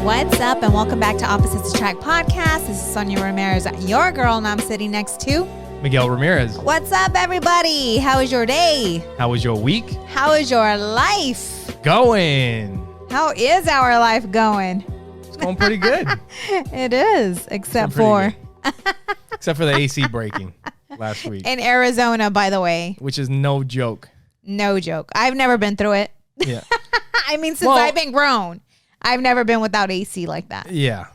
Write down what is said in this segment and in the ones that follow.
What's up, and welcome back to Opposites Attract Podcast. This is Sonja Ramirez, your girl, and I'm sitting next to Miguel Ramirez. What's up, everybody? How was your day? How was your week? How is your life Going. How is our life going? It's going pretty good. It is, except for the AC breaking last week. In Arizona, by the way. Which is no joke. No joke. I've never been through it. Yeah. I mean, since I've been grown, I've never been without AC like that. Yeah.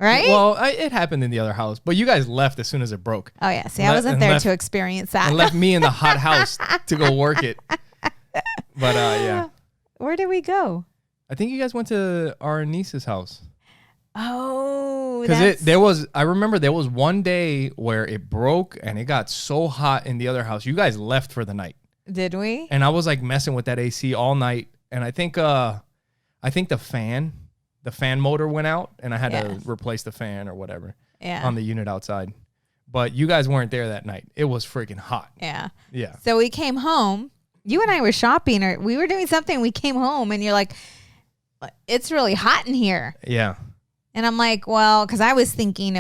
Right? Well, it happened in the other house, but you guys left as soon as it broke. Oh, yeah. See, I wasn't there to experience that. And left me in the hot house to go work it. But, yeah. Where did we go? I think you guys went to our niece's house. Oh, because I remember there was one day where it broke and it got so hot in the other house. You guys left for the night. Did we? And I was like messing with that AC all night. And I think the fan motor went out and I had to replace the fan or whatever on the unit outside. But you guys weren't there that night. It was freaking hot. Yeah. Yeah. So we came home. You and I were shopping or we were doing something. We came home and you're like, it's really hot in here. Yeah. And I'm like, well, because I was thinking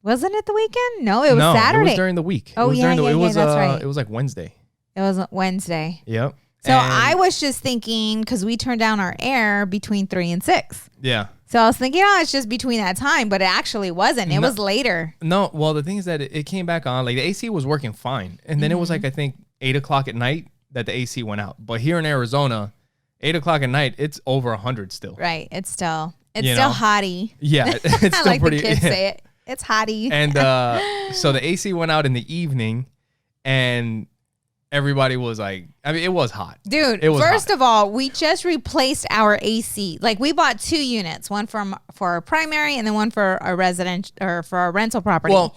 wasn't it the weekend? No, it was Saturday. It was during the week. Oh, that's right. It was like Wednesday. It was Wednesday. Yep. So I was just thinking, because we turned down our air between 3 and 6. Yeah. So I was thinking, it's just between that time, but it actually wasn't. It was later. No, well, the thing is that it came back on. Like the AC was working fine. And then it was like, I think 8 o'clock at night that the AC went out. But here in Arizona, 8 o'clock at night, it's over 100 still. Right. It's still hottie. Yeah. It's still like pretty. The kids say it. It's hottie. And so the AC went out in the evening and everybody was like, I mean, it was hot. Dude, first of all, we just replaced our AC. Like we bought 2 units, one for our primary and then one for our for our rental property. Well,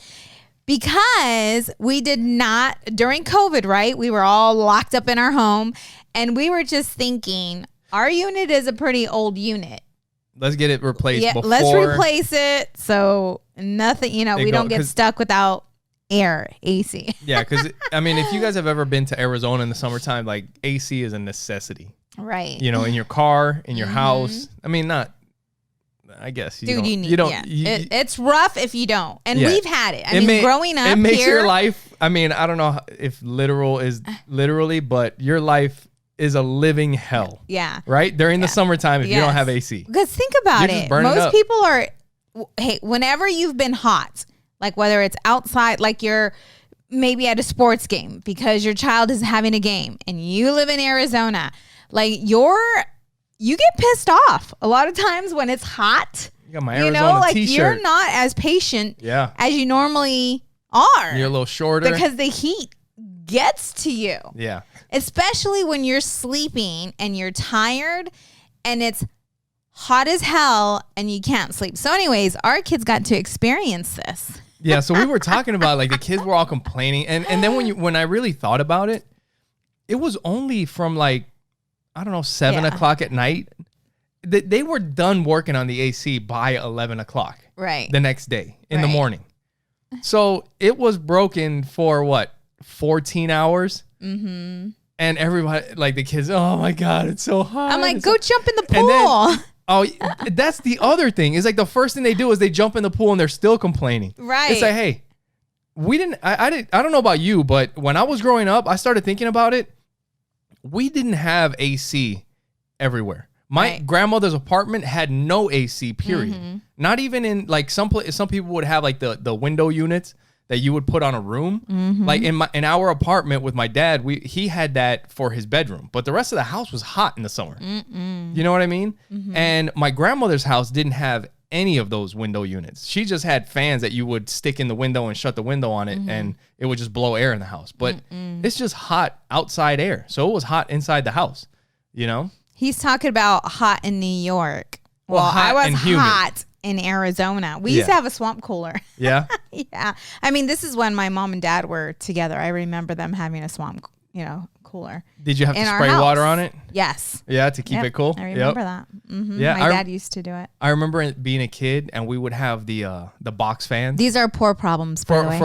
because we did not, during COVID, right? We were all locked up in our home and we were just thinking, our unit is a pretty old unit. Let's get it replaced before. Let's replace it so nothing, we don't get stuck without air, AC. Yeah, because, I mean, if you guys have ever been to Arizona in the summertime, like AC is a necessity. Right. In your car, in your house. I mean, I guess. You need it. It's rough if you don't. And we've had it. Growing up it makes your life, I mean, I don't know if literal is literally, but your life is a living hell. Yeah. Right? During the summertime if you don't have AC. Because think about it. Most people are, whenever you've been hot, like whether it's outside, like you're maybe at a sports game because your child is having a game and you live in Arizona, like you get pissed off a lot of times when it's hot. You got my Arizona t-shirt. You're not as patient as you normally are. You're a little shorter. Because the heat gets to you. Yeah. Especially when you're sleeping and you're tired and it's hot as hell and you can't sleep. So anyways, our kids got to experience this. Yeah, so we were talking about like the kids were all complaining. And then when I really thought about it, it was only from like, I don't know, 7 o'clock at night. They were done working on the AC by 11 o'clock. Right. The next day in the morning. So it was broken for what, 14 hours? Mm-hmm. And everybody, like the kids, oh my God, it's so hot. I'm like, go jump in the pool. That's the other thing. Is like the first thing they do is they jump in the pool and they're still complaining. Right. It's like, hey, I don't know about you, but when I was growing up, I started thinking about it. We didn't have AC everywhere. My grandmother's apartment had no AC, period. Mm-hmm. Not even in like some people would have like the window units that you would put on a room. Mm-hmm. Like in our apartment with my dad, he had that for his bedroom, but the rest of the house was hot in the summer. Mm-mm. You know what I mean? Mm-hmm. And my grandmother's house didn't have any of those window units. She just had fans that you would stick in the window and shut the window on it, and it would just blow air in the house. But it's just hot outside air. So it was hot inside the house, He's talking about hot in New York. Well, I was hot in Arizona. We used to have a swamp cooler. Yeah? Yeah. I mean, this is when my mom and dad were together. I remember them having a swamp, cooler. Did you have to spray water on it? Yes. Yeah, to keep it cool? I remember that. Mm-hmm. Yeah, my dad used to do it. I remember being a kid and we would have the box fans. These are poor problems, by the way.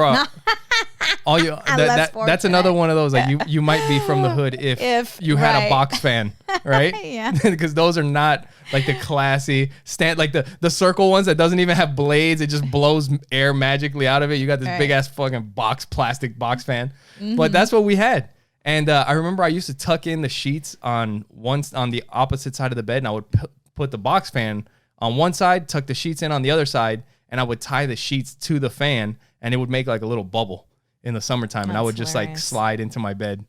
all you that's another one of those, like you might be from the hood if you had a box fan, right? Yeah. Because those are not like the classy like the circle ones that doesn't even have blades. It just blows air magically out of it. You got this big ass fucking plastic box fan. But that's what we had. And I remember I used to tuck in the sheets on the opposite side of the bed, and I would put the box fan on one side, tuck the sheets in on the other side, and I would tie the sheets to the fan, and it would make like a little bubble in the summertime. And I would just like slide into my bed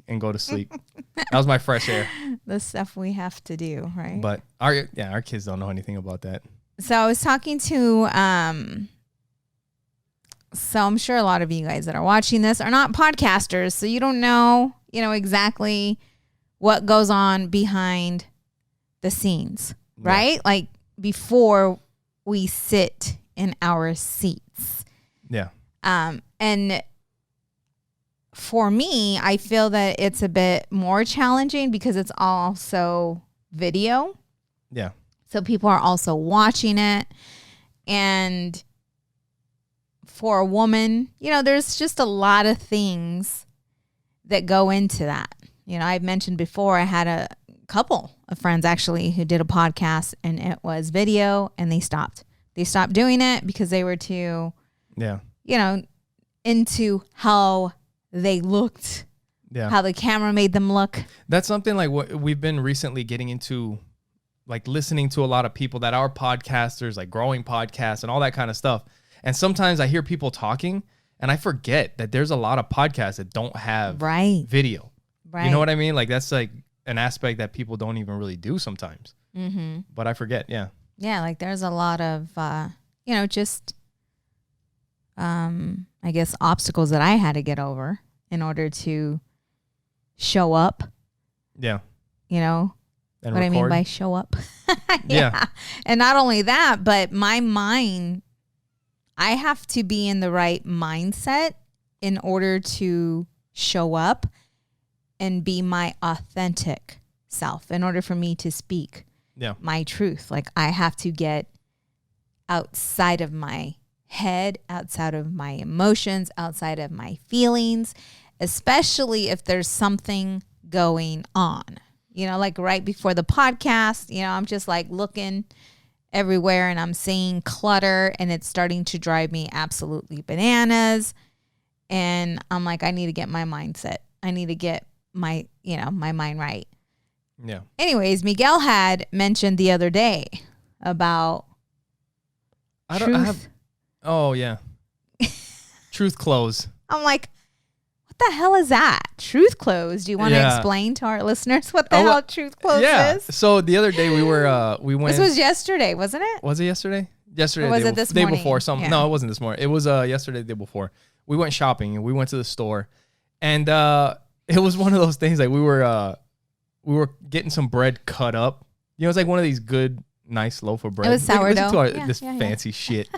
and go to sleep. That was my fresh air. The stuff we have to do, right? But our kids don't know anything about that. So I was talking to, so I'm sure a lot of you guys that are watching this are not podcasters, so you don't know, exactly what goes on behind the scenes, right? Like before we sit in our seats. Yeah. And for me, I feel that it's a bit more challenging because it's also video. Yeah. So people are also watching it. And for a woman, there's just a lot of things that go into that. I've mentioned before, I had a couple of friends actually who did a podcast, and it was video, and they stopped. They stopped doing it because they were too, into how they looked, how the camera made them look. That's something like what we've been recently getting into, like listening to a lot of people that are podcasters, like growing podcasts and all that kind of stuff. And sometimes I hear people talking and I forget that there's a lot of podcasts that don't have video. Right. You know what I mean? Like that's like an aspect that people don't even really do sometimes. Mm-hmm. But I forget. Yeah. Yeah. Like there's a lot of, just, I guess obstacles that I had to get over in order to show up. Yeah. And what record. I mean by show up. Yeah. And not only that, but my mind, I have to be in the right mindset in order to show up and be my authentic self, in order for me to speak my truth. Like I have to get outside of my head, outside of my emotions, outside of my feelings, especially if there's something going on. Like right before the podcast, I'm just like looking everywhere and I'm seeing clutter and it's starting to drive me absolutely bananas. And I'm like, I need to get my mindset. I need to get my mind right. Yeah. Anyways, Miguel had mentioned the other day about truth. Oh yeah. Truth clothes. I'm like, what the hell is that? Truth clothes. Do you want to explain to our listeners what the hell truth clothes is? So the other day we went. This was yesterday, wasn't it? Was it yesterday? Yesterday. Or was it this morning? Day before. No, it wasn't this morning. It was yesterday, the day before. We went shopping and we went to the store, and it was one of those things like we were getting some bread cut up. It's like one of these good, nice loaf of bread. It was sourdough. This fancy shit.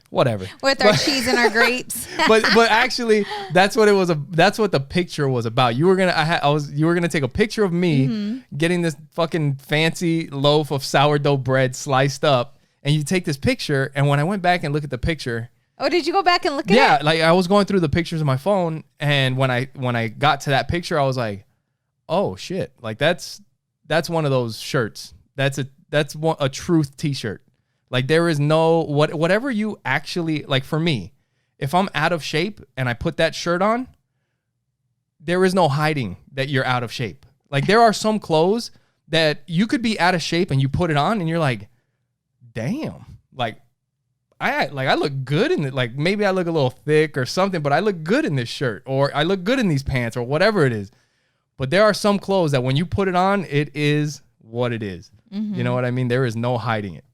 Whatever. With our cheese and our grapes. but actually, that's what it was. That's what the picture was about. You were gonna take a picture of me getting this fucking fancy loaf of sourdough bread sliced up, and you take this picture. And when I went back and looked at the picture, oh, did you go back and look at it? Yeah, like I was going through the pictures of my phone, and when I got to that picture, I was like, oh shit, like that's one of those shirts. That's a truth T-shirt. Like there is no whatever you actually like. For me, if I'm out of shape and I put that shirt on, there is no hiding that you're out of shape. Like there are some clothes that you could be out of shape and you put it on and you're like, damn, like I look good in it. Like maybe I look a little thick or something, but I look good in this shirt, or I look good in these pants, or whatever it is. But there are some clothes that when you put it on, it is what it is. Mm-hmm. You know what I mean? There is no hiding it.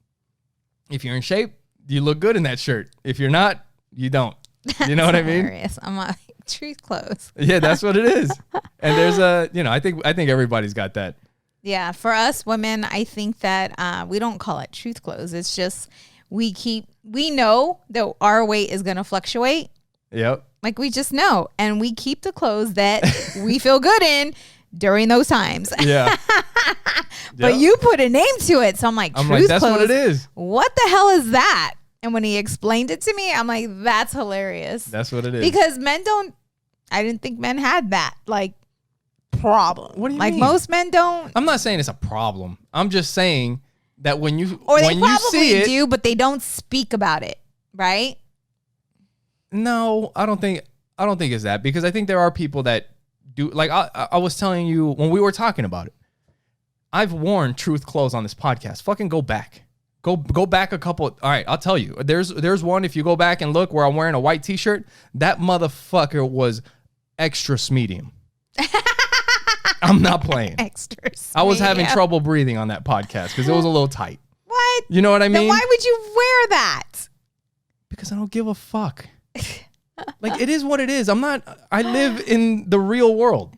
If you're in shape, you look good in that shirt. If you're not, you don't. You know what I mean? Hilarious. I'm like, truth clothes. Yeah, that's what it is. And there's I think everybody's got that. Yeah, for us women, I think that we don't call it truth clothes. It's just we know that our weight is going to fluctuate. Yep. Like we just know, and we keep the clothes that we feel good in during those times. Yeah. But you put a name to it. So I'm like, truth that's clothes, what it is. What the hell is that? And when he explained it to me, I'm like, that's hilarious. That's what it is. Because I didn't think men had that like problem. What do you mean? Like most men don't. I'm not saying it's a problem. I'm just saying that when you see it, do, but they don't speak about it, right? No, I don't think it's that, because I think there are people that do. Like I was telling you when we were talking about it, I've worn truth clothes on this podcast. Fucking go back. Go back a couple. All right, I'll tell you. There's one, if you go back and look, where I'm wearing a white t-shirt. That motherfucker was extra medium. I'm not playing. Extra medium. I was having trouble breathing on that podcast because it was a little tight. What? You know what I mean? Then why would you wear that? Because I don't give a fuck. Like, it is what it is. I live in the real world.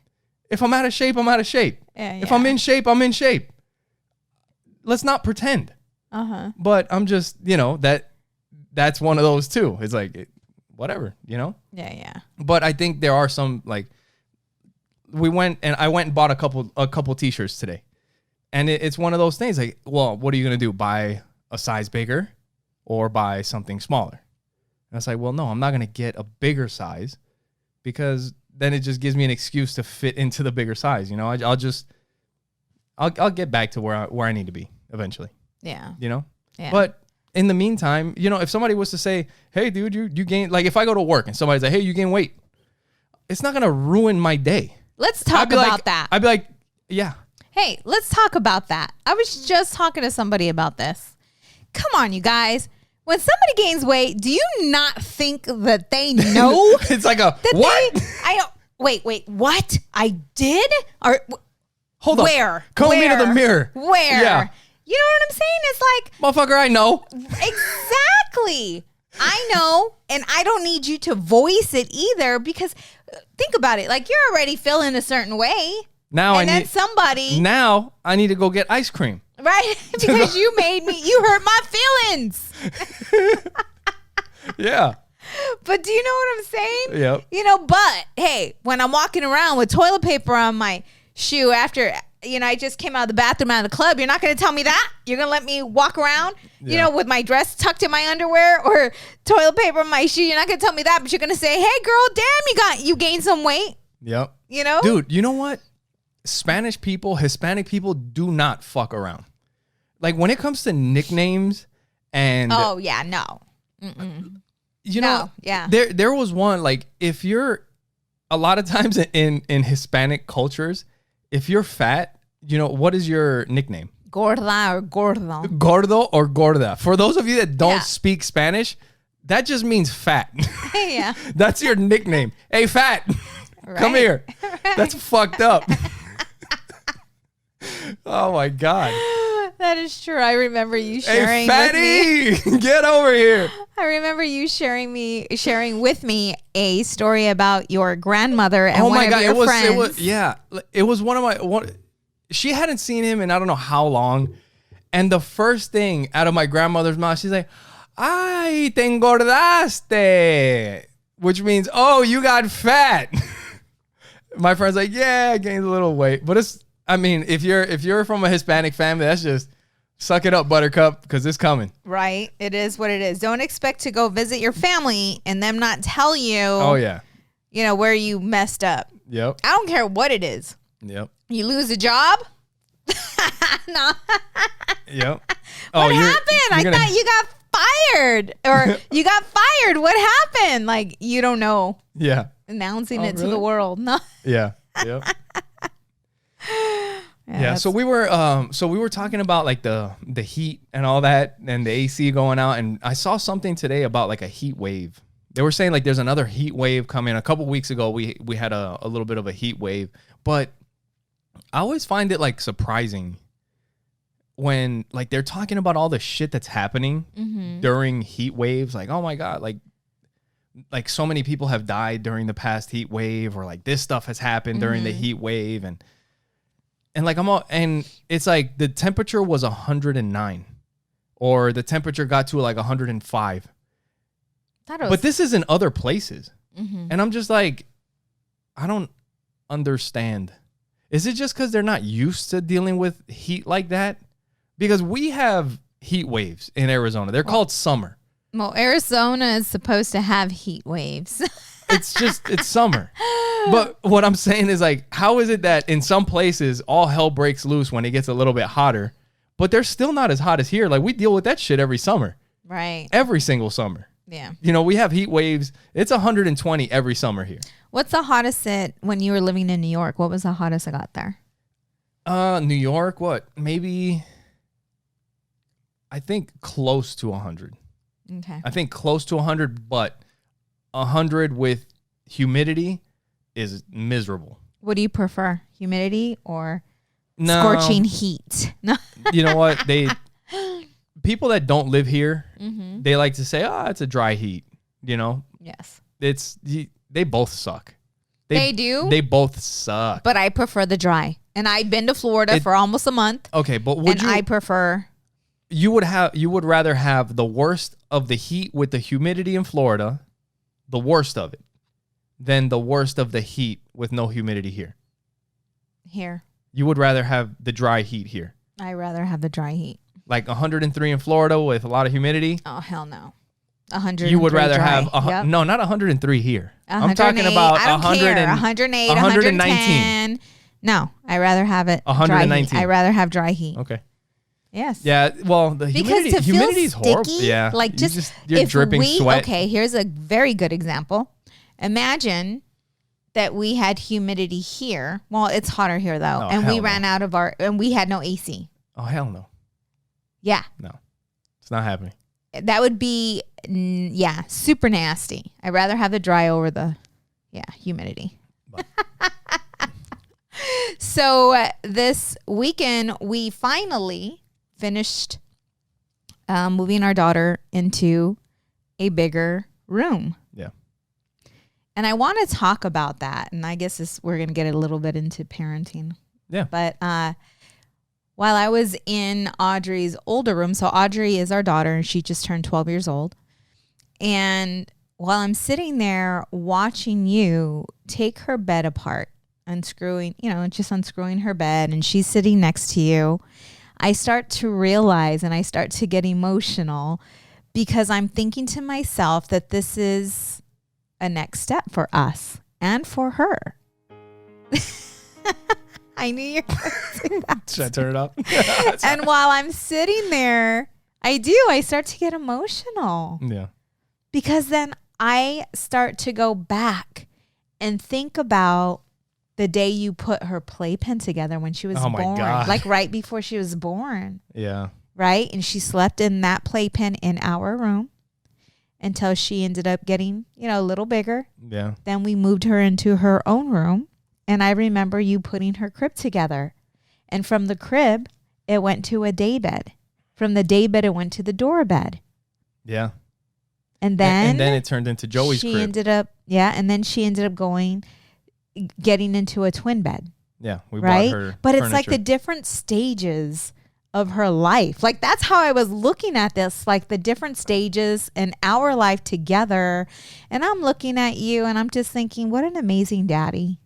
If I'm out of shape, I'm out of shape. Yeah. If I'm in shape, I'm in shape. Let's not pretend. But I'm just, that's one of those too. It's like, whatever, Yeah. But I think there are some, like, I went and bought a couple t-shirts today. And it's one of those things like, well, what are you going to do? Buy a size bigger or buy something smaller? And I was like, well, no, I'm not going to get a bigger size, because then it just gives me an excuse to fit into the bigger size. I'll get back to where I need to be eventually. Yeah. Yeah. But in the meantime, if somebody was to say, hey, dude, you gain, like if I go to work and somebody's like, hey, you gain weight, it's not going to ruin my day. Let's talk about that. I'd be like, yeah. Hey, let's talk about that. I was just talking to somebody about this. Come on, you guys. When somebody gains weight, do you not think that they know? It's like what? Wait, what? I did? Or hold on. Where? Call me to the mirror. Where? Yeah. You know what I'm saying? It's like, motherfucker, I know. Exactly. I know, and I don't need you to voice it either, because think about it. Like, you're already feeling a certain way. Now I need to go get ice cream. Right? Because you hurt my feelings. Yeah. But do you know what I'm saying? Yep. But hey, when I'm walking around with toilet paper on my shoe after, I just came out of the bathroom out of the club, you're not going to tell me that? You're going to let me walk around, with my dress tucked in my underwear or toilet paper on my shoe? You're not going to tell me that, but you're going to say, hey, girl, damn, you gained some weight. Yep. Dude, you know what? Spanish people, Hispanic people do not fuck around. Like, when it comes to nicknames and... Oh, yeah, no. Mm-mm. Yeah. There was one, like, if you're... A lot of times in Hispanic cultures, if you're fat, what is your nickname? Gorda or gordo. Gordo or gorda. For those of you that don't speak Spanish, that just means fat. Yeah. That's your nickname. Hey, fat. Right. Come here. Right. That's fucked up. Oh, my God. That is true. I remember you sharing. Hey, fatty, with me. Get over here. I remember you sharing with me a story about your grandmother and one of your friends. It was one of my. She hadn't seen him in I don't know how long, and the first thing out of my grandmother's mouth, she's like, "Ay, te engordaste," which means, "Oh, you got fat." My friend's like, "Yeah, I gained a little weight," but it's. I mean, if you're from a Hispanic family, that's just suck it up, buttercup, because it's coming. Right. It is what it is. Don't expect to go visit your family and them not tell you. Oh, yeah. Where you messed up. Yep. I don't care what it is. Yep. You lose a job? No. Yep. What happened? I thought you got fired. Or you got fired. What happened? Like, you don't know. Yeah. Announcing it to the world. No. Yeah. Yep. Yeah, so we were talking about like the heat and all that and the AC going out, and I saw something today about like a heat wave. They were saying like there's another heat wave coming. A couple weeks ago we had a little bit of a heat wave, but I always find it like surprising when like they're talking about all the shit that's happening during heat waves. Like, oh my God, like so many people have died during the past heat wave, or like this stuff has happened during the heat wave, and like and it's like the temperature was 109, or the temperature got to like 105. But this is in other places, and I'm just like, I don't understand. Is it just because they're not used to dealing with heat like that? Because we have heat waves in Arizona. They're called summer. Well, Arizona is supposed to have heat waves. It's summer. But what I'm saying is, like, how is it that in some places all hell breaks loose when it gets a little bit hotter, but they're still not as hot as here? Like, we deal with that shit every summer. Right. Every single summer. Yeah. You know, we have heat waves. It's 120 every summer here. What's the hottest when you were living in New York? What was the hottest it got there? New York, what? Maybe, I think close to 100. Okay. I think close to 100, but 100 with humidity is miserable. What do you prefer? Humidity or No. scorching heat? No. You know what? People that don't live here, they like to say, it's a dry heat. You know? Yes. They both suck. They do? They both suck. But I prefer the dry. And I've been to Florida for almost a month. Okay, but I prefer... You would rather have the worst of the heat with the humidity in Florida, the worst of it, than the worst of the heat with no humidity here. Here. You would rather have the dry heat here. I'd rather have the dry heat. Like 103 in Florida with a lot of humidity. Oh, hell no. 100. You would rather dry. have no, not 103 here. 108, I'm talking about 108, 119. 110. No, I'd rather have it 119. dry heat. I'd rather have dry heat. Okay. Yes. Yeah. Well, the humidity is horrible. Yeah. Like you're dripping sweat. Okay. Here's a very good example. Imagine that we had humidity here. Well, it's hotter here though, and we ran out of and we had no AC. Oh hell no. Yeah. No, it's not happening. That would be super nasty. I'd rather have the dry over the humidity. So this weekend we finally finished moving our daughter into a bigger room. Yeah. And I want to talk about that. And I guess we're going to get a little bit into parenting. Yeah. But while I was in Audrey's older room, so Audrey is our daughter and she just turned 12 years old. And while I'm sitting there watching you take her bed apart, unscrewing her bed, and she's sitting next to you, I start to realize and I start to get emotional because I'm thinking to myself that this is a next step for us and for her. I knew you were going to say that. Should I turn it up? And while I'm sitting there, I start to get emotional. Yeah. Because then I start to go back and think about the day you put her playpen together when she was born. God. Like right before she was born. Yeah. Right? And she slept in that playpen in our room until she ended up getting, a little bigger. Yeah. Then we moved her into her own room. And I remember you putting her crib together. And from the crib, it went to a day bed. From the day bed, it went to the door bed. Yeah. And then it turned into Joey's crib. And then she ended up getting into a twin bed. Yeah, we bought her But furniture. It's like the different stages of her life. Like that's how I was looking at this, like the different stages in our life together. And I'm looking at you and I'm just thinking, what an amazing daddy.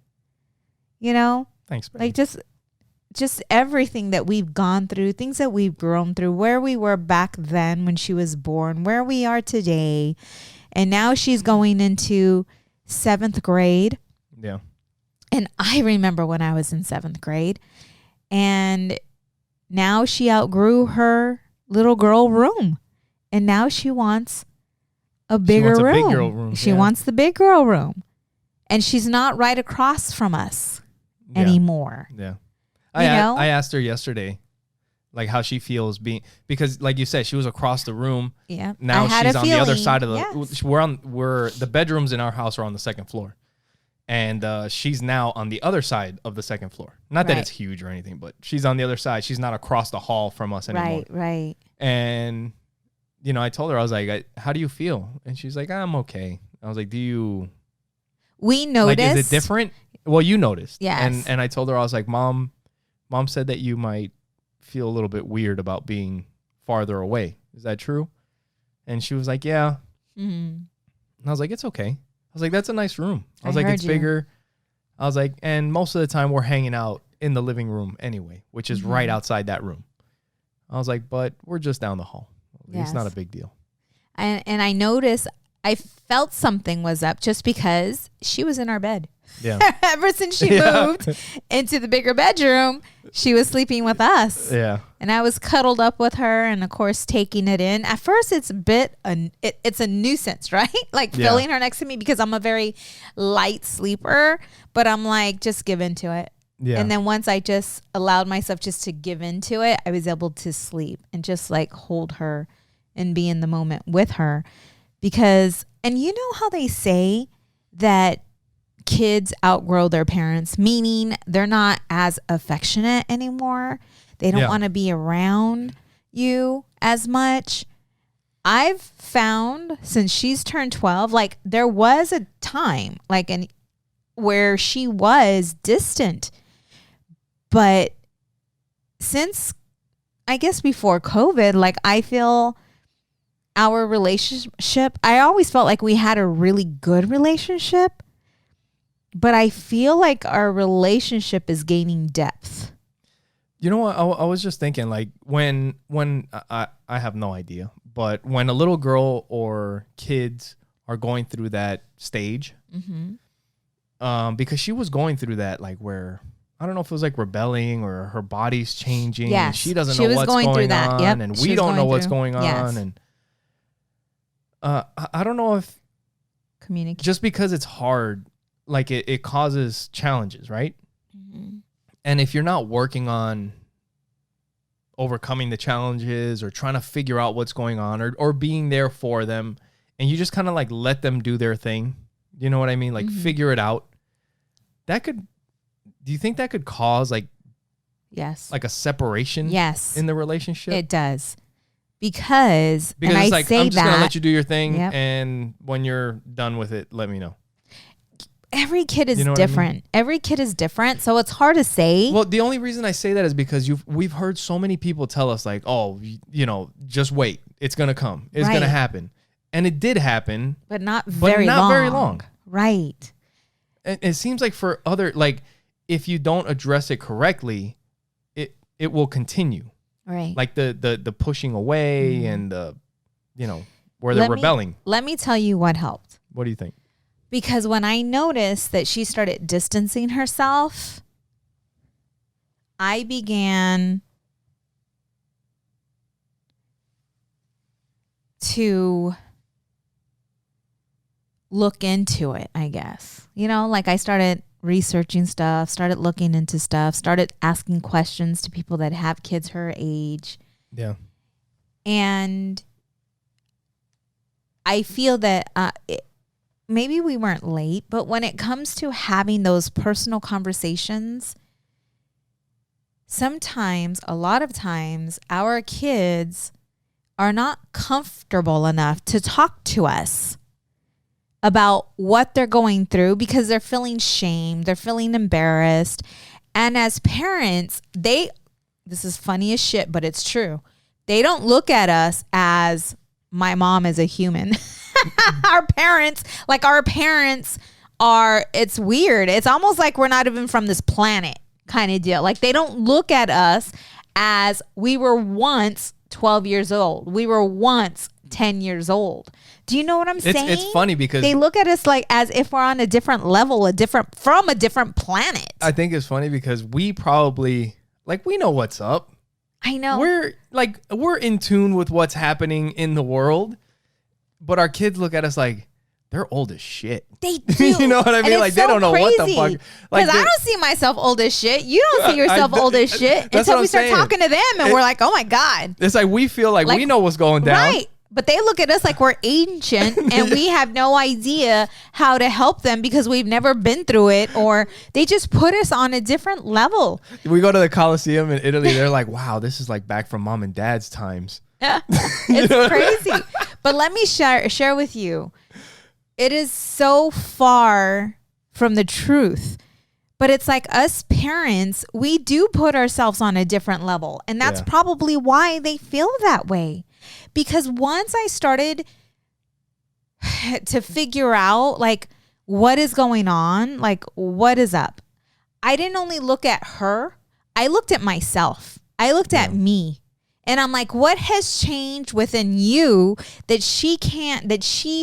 Thanks, baby. Like just everything that we've gone through, things that we've grown through, where we were back then when she was born, where we are today. And now she's going into 7th grade. Yeah. And I remember when I was in 7th grade, and now she outgrew her little girl room, and now she wants a bigger room. Big girl room. She wants the big girl room, and she's not right across from us anymore. Yeah. I asked her yesterday, like how she feels because like you said, she was across the room. Yeah. Now she's on the other side of the. Yes. We're the bedrooms in our house are on the 2nd floor. And she's now on the other side of the 2nd floor. Not that it's huge or anything, but she's on the other side. She's not across the hall from us anymore. Right. And, I told her, I was like, how do you feel? And she's like, I'm okay. I was like, We noticed. Like, is it different? Well, you noticed. Yes. And I told her, I was like, Mom said that you might feel a little bit weird about being farther away. Is that true? And she was like, yeah. Mm-hmm. And I was like, it's okay. I was like, that's a nice room. I was like, it's bigger. I was like, and most of the time we're hanging out in the living room anyway, which is right outside that room. I was like, but we're just down the hall. It's not a big deal. And I noticed, I felt something was up just because she was in our bed. Yeah. Ever since she moved into the bigger bedroom, she was sleeping with us. Yeah. And I was cuddled up with her and, of course, taking it in. At first, it's a bit, it's a nuisance, right? Like feeling her next to me because I'm a very light sleeper. But I'm like, just give into it. Yeah. And then once I just allowed myself just to give into it, I was able to sleep and just like hold her and be in the moment with her. Because, and you know how they say that kids outgrow their parents, meaning they're not as affectionate anymore. They don't want to be around you as much. I've found since she's turned 12, like there was a time like where she was distant. But since I guess before COVID, like I feel our relationship, I always felt like we had a really good relationship. But I feel like our relationship is gaining depth. You know what? I was just thinking, like when I have no idea, but when a little girl or kids are going through that stage, because she was going through that, like where I don't know if it was like rebelling or her body's changing, and she doesn't know what's going on, and we don't know what's going on, and I don't know if communicate just because it's hard. Like it causes challenges, right? Mm-hmm. And if you're not working on overcoming the challenges or trying to figure out what's going on or being there for them, and you just kind of like let them do their thing, you know what I mean? Like figure it out. Do you think that could cause like a separation in the relationship? It does. Because and it's I like, say I'm just that, going to let you do your thing. And when you're done with it, let me know. Every kid is different. I mean? Every kid is different. So it's hard to say. Well, the only reason I say that is because we've heard so many people tell us like, oh, just wait. It's going to come. It's going to happen. And it did happen. But not very long. Right. And it seems like for other, like if you don't address it correctly, it will continue. Right. Like the pushing away and where they're rebelling. Let me tell you what helped. What do you think? Because when I noticed that she started distancing herself, I began to look into it, I guess. Like I started researching stuff, started looking into stuff, started asking questions to people that have kids her age. Yeah. And I feel that maybe we weren't late, but when it comes to having those personal conversations, sometimes, a lot of times, our kids are not comfortable enough to talk to us about what they're going through because they're feeling shame, they're feeling embarrassed. And as parents, this is funny as shit, but it's true. They don't look at us as my mom is a human. Our parents are, it's weird. It's almost like we're not even from this planet kind of deal. Like they don't look at us as we were once 12 years old. We were once 10 years old. Do you know what I'm saying? It's funny because they look at us like as if we're on a different level, from a different planet. I think it's funny because we probably we know what's up. I know. We're in tune with what's happening in the world. But our kids look at us like they're old as shit. They do. You know what I mean? Like they don't know what the fuck. Because I don't see myself old as shit. You don't see yourself old as shit until we start talking to them and we're like, oh my God. It's like we feel like we know what's going down. Right. But they look at us like we're ancient and we have no idea how to help them because we've never been through it, or they just put us on a different level. We go to the Colosseum in Italy. They're like, wow, this is like back from mom and dad's times. It's crazy. But let me share with you. It is so far from the truth. But it's like us parents, we do put ourselves on a different level. And that's probably why they feel that way. Because once I started to figure out like what is going on, like what is up, I didn't only look at her. I looked at myself. I looked at me. And I'm like, what has changed within you that she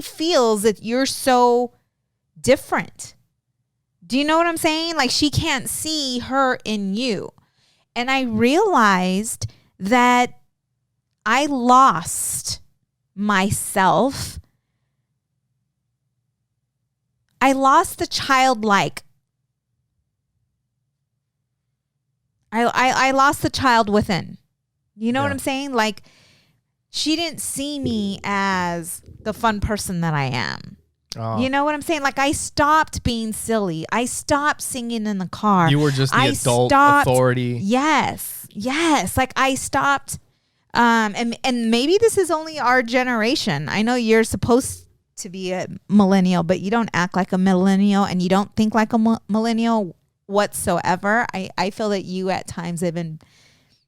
feels that you're so different? Do you know what I'm saying? Like, she can't see her in you. And I realized that I lost myself. I lost the childlike. I lost the child within. You know what I'm saying? Like, she didn't see me as the fun person that I am. Oh. You know what I'm saying? Like, I stopped being silly. I stopped singing in the car. You were just the adult authority. Yes. Like, I stopped. And maybe this is only our generation. I know you're supposed to be a millennial, but you don't act like a millennial and you don't think like a millennial whatsoever. I feel that you at times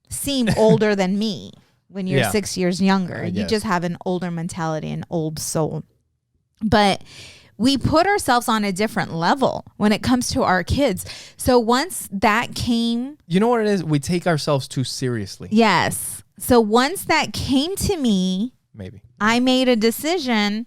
seem older than me when you're 6 years younger. You just have an older mentality, an old soul. But we put ourselves on a different level when it comes to our kids. So once that came... You know what it is? We take ourselves too seriously. Yes. So once that came to me... Maybe. I made a decision,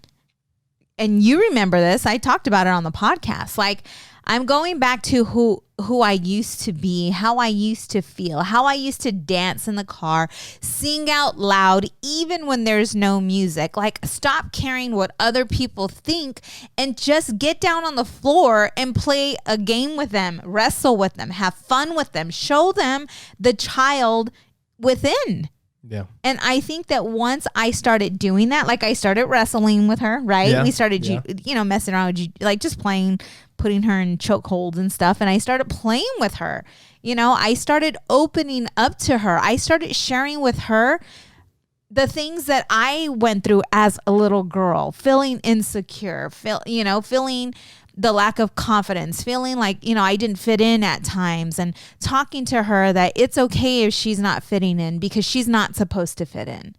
and you remember this. I talked about it on the podcast. Like, I'm going back to who I used to be, how I used to feel, how I used to dance in the car, sing out loud, even when there's no music. Like, stop caring what other people think and just get down on the floor and play a game with them, wrestle with them, have fun with them, show them the child within. Yeah. And I think that once I started doing that, like, I started wrestling with her, right? Yeah. We started, messing around with, like, just playing, putting her in chokeholds and stuff. And I started playing with her. I started opening up to her. I started sharing with her the things that I went through as a little girl, feeling insecure, feeling the lack of confidence, feeling like, I didn't fit in at times, and talking to her that it's okay if she's not fitting in because she's not supposed to fit in.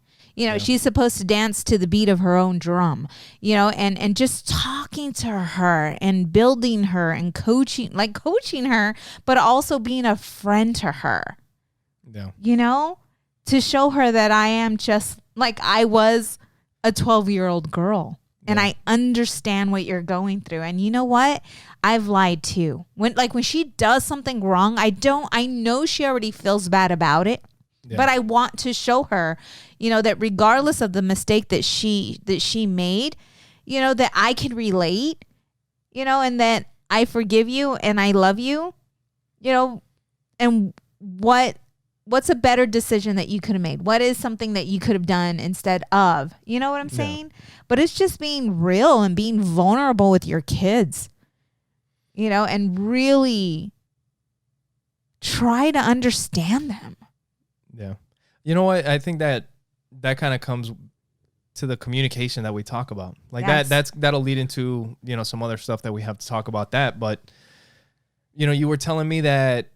She's supposed to dance to the beat of her own drum, and just talking to her and building her and coaching her, but also being a friend to her, to show her that I am just like I was a 12-year-old girl. And I understand what you're going through. And you know what? I've lied too. When she does something wrong, I know she already feels bad about it. Yeah. But I want to show her, that regardless of the mistake that she made, that I can relate, and that I forgive you and I love you, and what's a better decision that you could have made? What is something that you could have done instead of? You know what I'm saying? But it's just being real and being vulnerable with your kids, and really try to understand them. Yeah. You know what? I think that kind of comes to the communication that we talk about. Like, that'll lead into, some other stuff that we have to talk about that. But, you were telling me that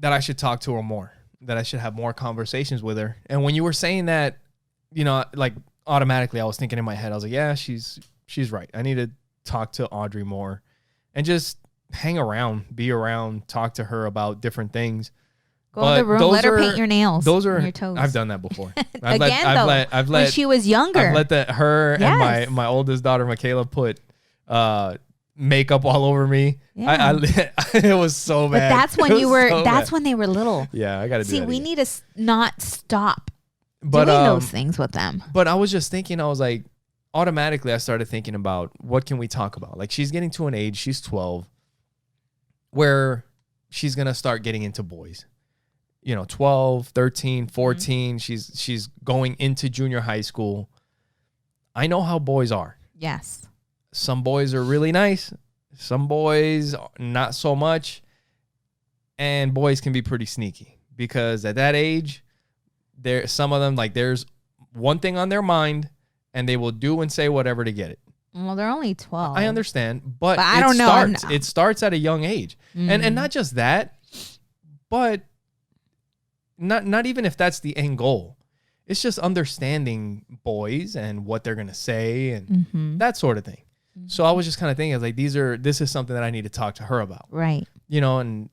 I should talk to her more, that I should have more conversations with her. And when you were saying that, like, automatically I was thinking in my head, I was like, yeah, she's right. I need to talk to Audrey more and just hang around, be around, talk to her about different things. Go in the room, let her paint your nails. Those are your toes. I've done that before. I've let when she was younger. I've let her and my oldest daughter Michaela put makeup all over me. Yeah. It was so bad. But that's when that's when they were little. Yeah, I got to do that. See, we need to not stop doing those things with them. But I was just thinking, I was like, automatically I started thinking about what can we talk about? Like, she's getting to an age, she's 12, where she's going to start getting into boys. 12, 13, 14, mm-hmm. she's going into junior high school. I know how boys are. Yes. Some boys are really nice. Some boys, not so much. And boys can be pretty sneaky because at that age, some of them, like, there's one thing on their mind and they will do and say whatever to get it. Well, they're only 12. I understand, but I don't know. It starts at a young age. Mm. And not just that, but not even if that's the end goal. It's just understanding boys and what they're going to say and mm-hmm. that sort of thing. Mm-hmm. So I was just kind of thinking, like, this is something that I need to talk to her about. Right. And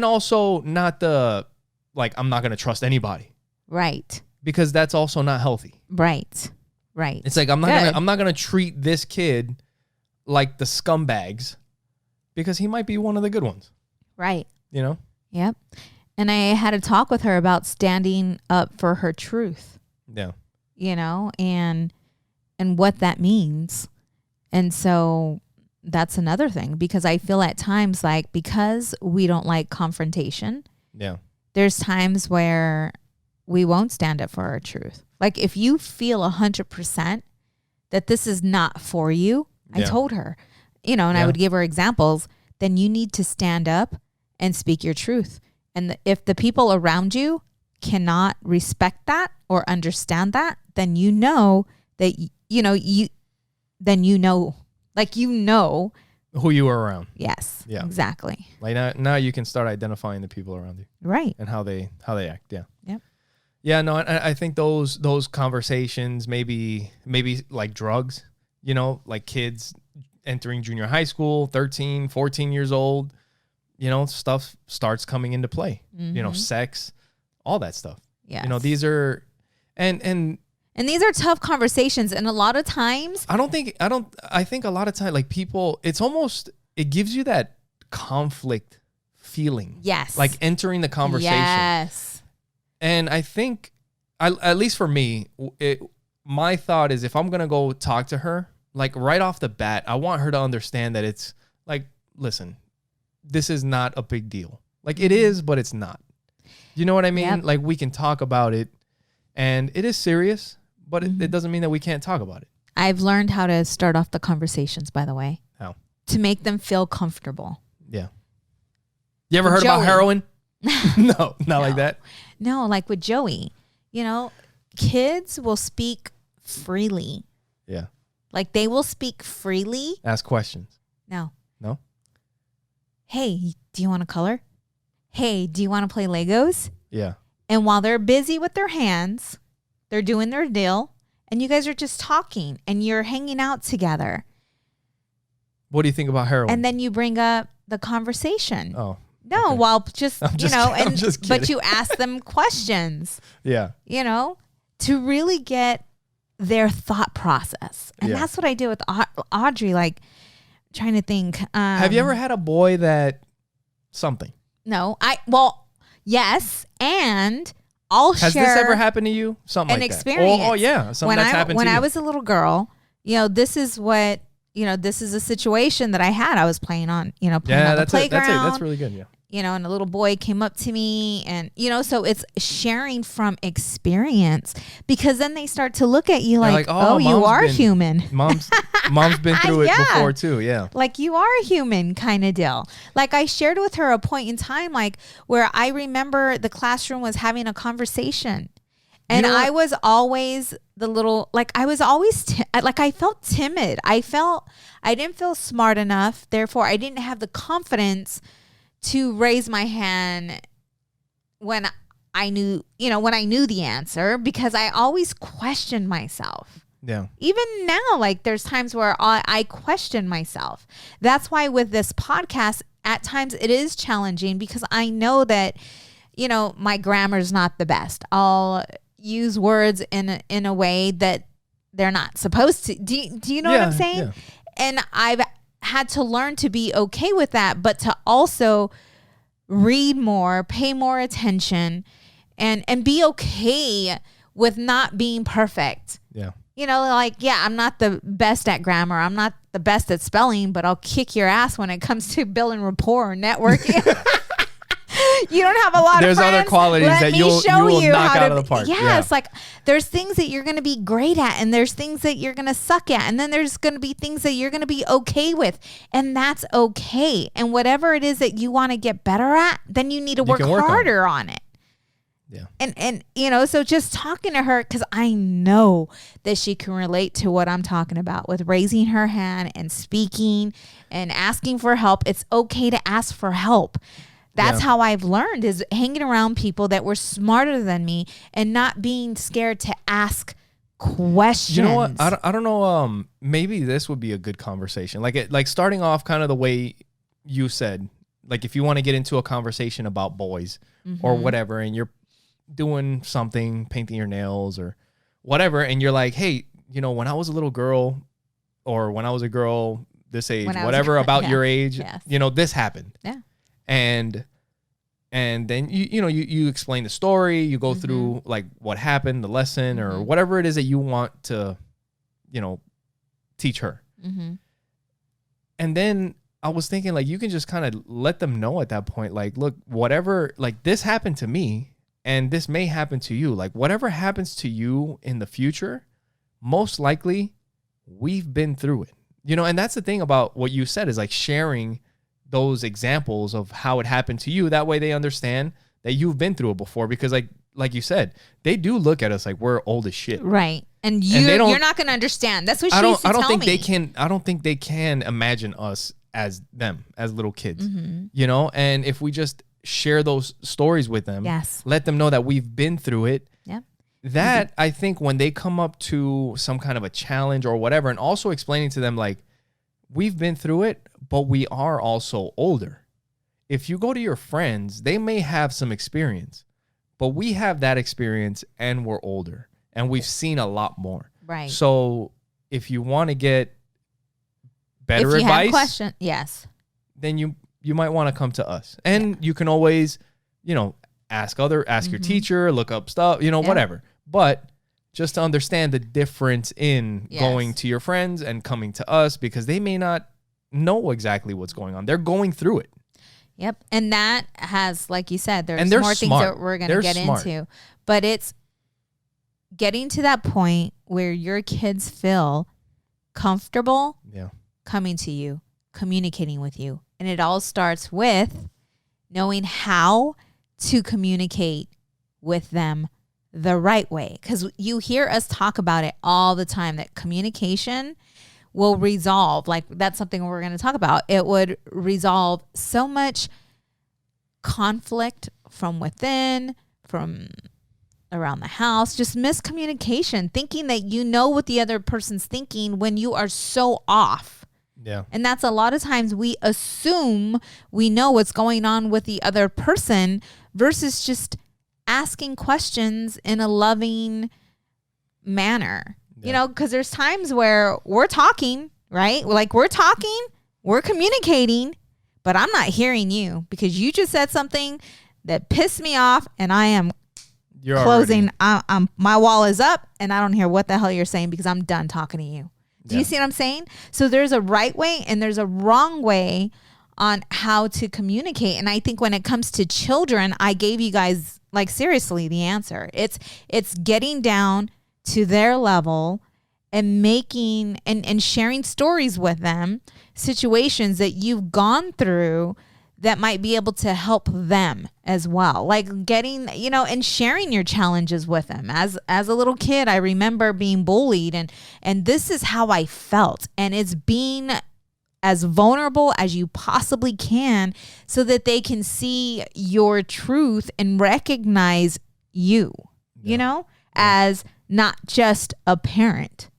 also not the, like, I'm not going to trust anybody. Right. because that's also not healthy. Right. It's like I'm not gonna treat this kid like the scumbags because he might be one of the good ones. Right. You know? Yep. And I had a talk with her about standing up for her truth. Yeah. You know, and what that means. And so that's another thing, because I feel at times like, because we don't like confrontation. Yeah. There's times where we won't stand up for our truth. Like if you feel 100% that this is not for you, I told her, you know, and I would give her examples, then you need to stand up and speak your truth. And if the people around you cannot respect that or understand that, then you know that, who you were around. Yes. Yeah. Exactly. Like now you can start identifying the people around you. Right. And how they act. Yeah. Yep. Yeah, no, I think those conversations, maybe like drugs, you know, like kids entering junior high school, 13, 14 years old, you know, stuff starts coming into play, you know, sex, all that stuff. Yeah. You know, these are, and these are tough conversations. And a lot of times, I think a lot of times, like people, it gives you that conflict feeling. Yes. Like entering the conversation. Yes. And I think, at least for me, my thought is if I'm going to go talk to her, like right off the bat, I want her to understand that it's like, listen, this is not a big deal. Like it is, but it's not. You know what I mean? Yep. Like we can talk about it and it is serious, but it doesn't mean that we can't talk about it. I've learned how to start off the conversations, by the way. How? To make them feel comfortable. Yeah. You ever heard about heroin? No, not like that. No, like with Joey, you know, kids will speak freely. Yeah. Like they will speak freely. Ask questions. No. No? Hey, do you want to color? Hey, do you want to play Legos? Yeah. And while they're busy with their hands, they're doing their deal, and you guys are just talking and you're hanging out together. What do you think about heroin? And then you bring up the conversation. Oh. No, okay. while just, but you ask them questions. Yeah. You know, to really get their thought process. And that's what I do with Audrey, like trying to think. Have you ever had a boy that something? No, yes. And I'll Has share. Has this ever happened to you? Something an like experience. That. Oh yeah. Something that's happened to you. When I was a little girl, you know, this is a situation that I had. I was playing on the playground. That's really good. Yeah. You know, and a little boy came up to me and, you know, so it's sharing from experience, because then they start to look at you like, oh, you are human. Mom's been through it before too. Yeah. Like you are a human kind of deal. Like I shared with her a point in time, like where I remember the classroom was having a conversation. And I was always the little, like I was always, like I felt timid. I didn't feel smart enough. Therefore, I didn't have the confidence to raise my hand when I knew the answer, because I always questioned myself. Yeah. Even now, like there's times where I question myself. That's why with this podcast, at times it is challenging, because I know that, you know, my grammar is not the best. I'll use words in a way that they're not supposed to. Do you know what I'm saying? Yeah. And I've had to learn to be okay with that, but to also read more, pay more attention, and be okay with not being perfect. Yeah. You know, like, yeah, I'm not the best at grammar. I'm not the best at spelling, but I'll kick your ass when it comes to building rapport or networking. You don't have a lot There's of friends. other qualities that you will knock out of the park. Yes, like there's things that you're going to be great at, and there's things that you're going to suck at, and then there's going to be things that you're going to be okay with, and that's okay. And whatever it is that you want to get better at, then you need to work harder on it. Yeah. And you know, so just talking to her, because I know that she can relate to what I'm talking about with raising her hand and speaking and asking for help. It's okay to ask for help. That's how I've learned, is hanging around people that were smarter than me and not being scared to ask questions. You know what? I don't know. Maybe this would be a good conversation. Like starting off kind of the way you said, like if you want to get into a conversation about boys or whatever, and you're doing something, painting your nails or whatever, and you're like, hey, when I was a little girl or when I was a girl this age, whatever about your age, this happened. Yeah. And then you explain the story, you go through like what happened, the lesson or whatever it is that you want to, teach her. And then I was thinking like, you can just kind of let them know at that point, like, look, whatever, like this happened to me and this may happen to you. Like whatever happens to you in the future, most likely we've been through it, and that's the thing about what you said is like sharing those examples of how it happened to you. That way they understand that you've been through it before, because like you said, they do look at us like we're old as shit. Right. And you're not going to understand. That's what she used to tell me. I don't think they can imagine us as them, as little kids, and if we just share those stories with them, let them know that we've been through it. Yeah. That I think when they come up to some kind of a challenge or whatever, and also explaining to them like, we've been through it, but we are also older. If you go to your friends, they may have some experience, but we have that experience and we're older and we've seen a lot more. Right. So if you want to get better advice, have question, then you might want to come to us. And you can always, ask your teacher, look up stuff, whatever. But just to understand the difference in going to your friends and coming to us, because they may not know exactly what's going on. They're going through it. Yep. And that has, like you said, there's more smart. things that we're going to get into. But it's getting to that point where your kids feel comfortable coming to you, communicating with you. And it all starts with knowing how to communicate with them the right way. Because you hear us talk about it all the time, that communication will resolve. Like that's something we're going to talk about. It would resolve so much conflict from within, from around the house, just miscommunication, thinking that you know what the other person's thinking when you are so off. Yeah. And that's a lot of times we assume we know what's going on with the other person versus just asking questions in a loving manner. Because there's times where we're talking, right? Like we're talking, we're communicating, but I'm not hearing you because you just said something that pissed me off, and I am closing. I'm my wall is up, and I don't hear what the hell you're saying because I'm done talking to you. Do you see what I'm saying? So there's a right way and there's a wrong way on how to communicate. And I think when it comes to children, I gave you guys like seriously the answer. It's getting down to their level and making and sharing stories with them, situations that you've gone through that might be able to help them as well. Like getting, and sharing your challenges with them. As a little kid, I remember being bullied and this is how I felt. And it's being as vulnerable as you possibly can so that they can see your truth and recognize you, as not just a parent,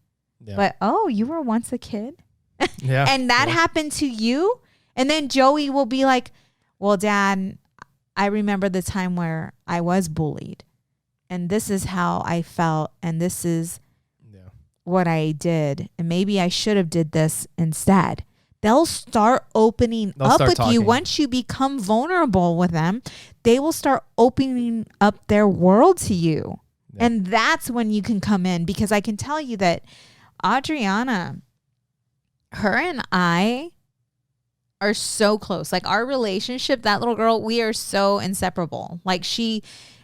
but, oh, you were once a kid. And that happened to you. And then Joey will be like, well, Dad, I remember the time where I was bullied and this is how I felt. And this is what I did. And maybe I should have did this instead. They'll start opening up with you once you become vulnerable with them. They will start opening up their world to you. Yeah. And that's when you can come in, because I can tell you that Adriana, her and I are so close. Like our relationship, that little girl, we are so inseparable. Like she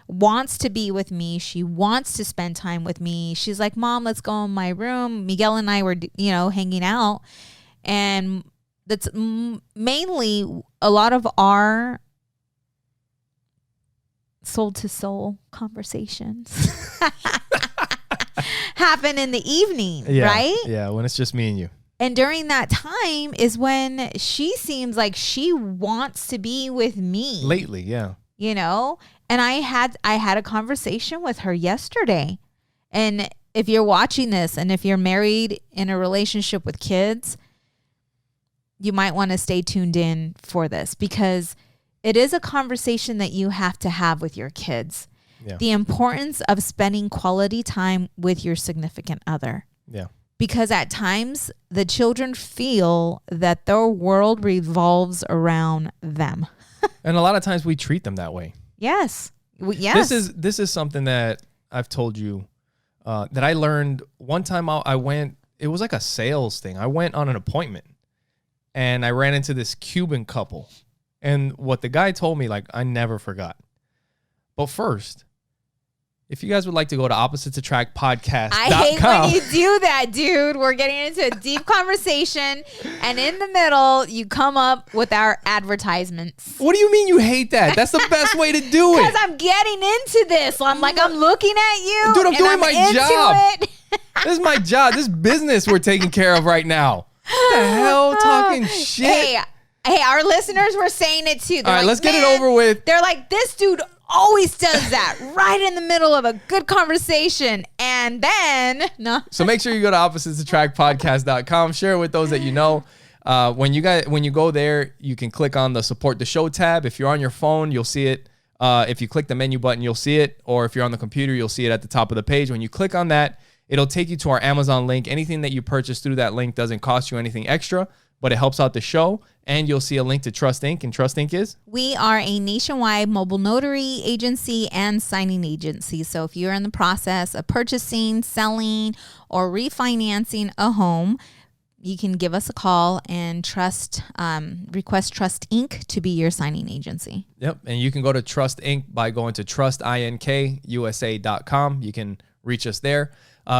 wants to be with me. She wants to spend time with me. She's like, Mom, let's go in my room. Miguel and I were, hanging out. And that's mainly a lot of our soul to soul conversations happen in the evening, right? Yeah, when it's just me and you. And during that time is when she seems like she wants to be with me. Lately, yeah. And I had a conversation with her yesterday. And if you're watching this and if you're married in a relationship with kids, you might want to stay tuned in for this, because it is a conversation that you have to have with your kids. Yeah. The importance of spending quality time with your significant other. Yeah. Because at times the children feel that their world revolves around them. And a lot of times we treat them that way. Yes. Yes. This is something that I've told you that I learned one time. I went, it was like a sales thing. I went on an appointment and I ran into this Cuban couple. And what the guy told me, like, I never forgot. But first, if you guys would like to go to oppositesattractpodcast.com. I hate when you do that, dude. We're getting into a deep conversation, and in the middle, you come up with our advertisements. What do you mean you hate that? That's the best way to do it. Because I'm getting into this. I'm looking at you. Dude, I'm doing my job. It. This is my job. This business we're taking care of right now. What the hell? Talking shit. Hey, our listeners were saying it too. All right, let's get it over with. They're like, this dude always does that right in the middle of a good conversation. And then, no. So make sure you go to oppositesattractpodcast.com. Share it with those that you know. When you go there, you can click on the support the show tab. If you're on your phone, you'll see it. If you click the menu button, you'll see it. Or if you're on the computer, you'll see it at the top of the page. When you click on that, it'll take you to our Amazon link. Anything that you purchase through that link doesn't cost you anything extra, but it helps out the show. And you'll see a link to Trust Inc. And Trust Inc. is? We are a nationwide mobile notary agency and signing agency. So if you're in the process of purchasing, selling, or refinancing a home, you can give us a call and request Trust Inc. to be your signing agency. Yep. And you can go to Trust Inc. by going to trustinkusa.com. You can reach us there.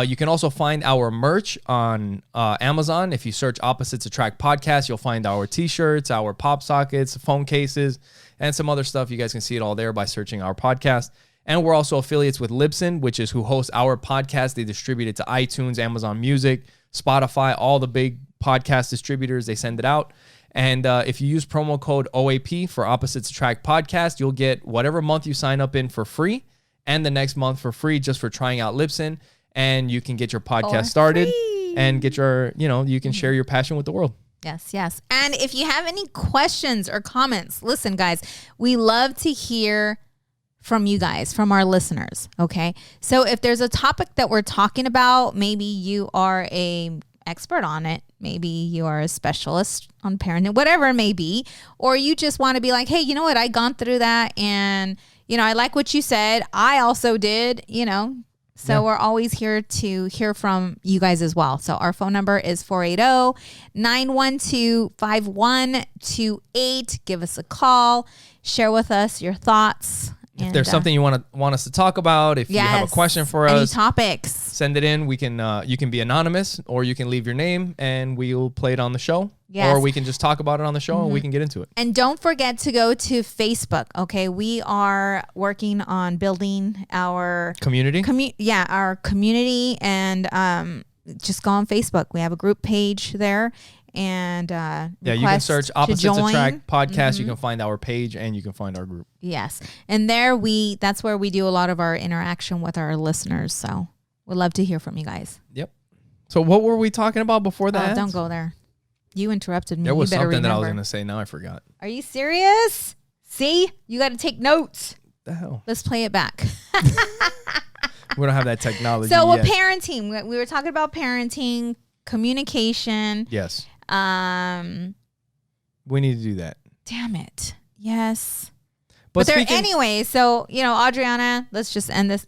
You can also find our merch on Amazon. If you search Opposites Attract Podcast, you'll find our t-shirts, our pop sockets, phone cases, and some other stuff. You guys can see it all there by searching our podcast. And we're also affiliates with Libsyn, which is who hosts our podcast. They distribute it to iTunes, Amazon Music, Spotify, all the big podcast distributors. They send it out. And if you use promo code OAP for Opposites Attract Podcast, you'll get whatever month you sign up in for free and the next month for free just for trying out Libsyn. And you can get your podcast started and get your, you can share your passion with the world. Yes, yes. And if you have any questions or comments, listen, guys, we love to hear from you guys, from our listeners. Okay. So if there's a topic that we're talking about, maybe you are a expert on it. Maybe you are a specialist on parenting, whatever it may be, or you just want to be like, hey, you know what? I gone through that. And, I like what you said. I also did, So we're always here to hear from you guys as well. So our phone number is 480-912-5128. Give us a call. Share with us your thoughts. If there's something you want us to talk about, if you have a question for us, any topics, send it in. We can you can be anonymous, or you can leave your name and we'll play it on the show. Yes. Or we can just talk about it on the show and we can get into it. And don't forget to go to Facebook. Okay, we are working on building our community. Our community, and just go on Facebook. We have a group page there. And you can search Opposites Attract Podcast. You can find our page and you can find our group. Yes, and that's where we do a lot of our interaction with our listeners. So we'd love to hear from you guys. Yep. So what were we talking about before that? Don't go there. You interrupted me. There was something remember. that I was going to say. Now I forgot. Are you serious? See, you got to take notes. The hell? Let's play it back. We don't have that technology. So parenting. We were talking about parenting, communication. Yes. We need to do that. Damn it. Yes. But anyway, so, Adriana, let's just end this,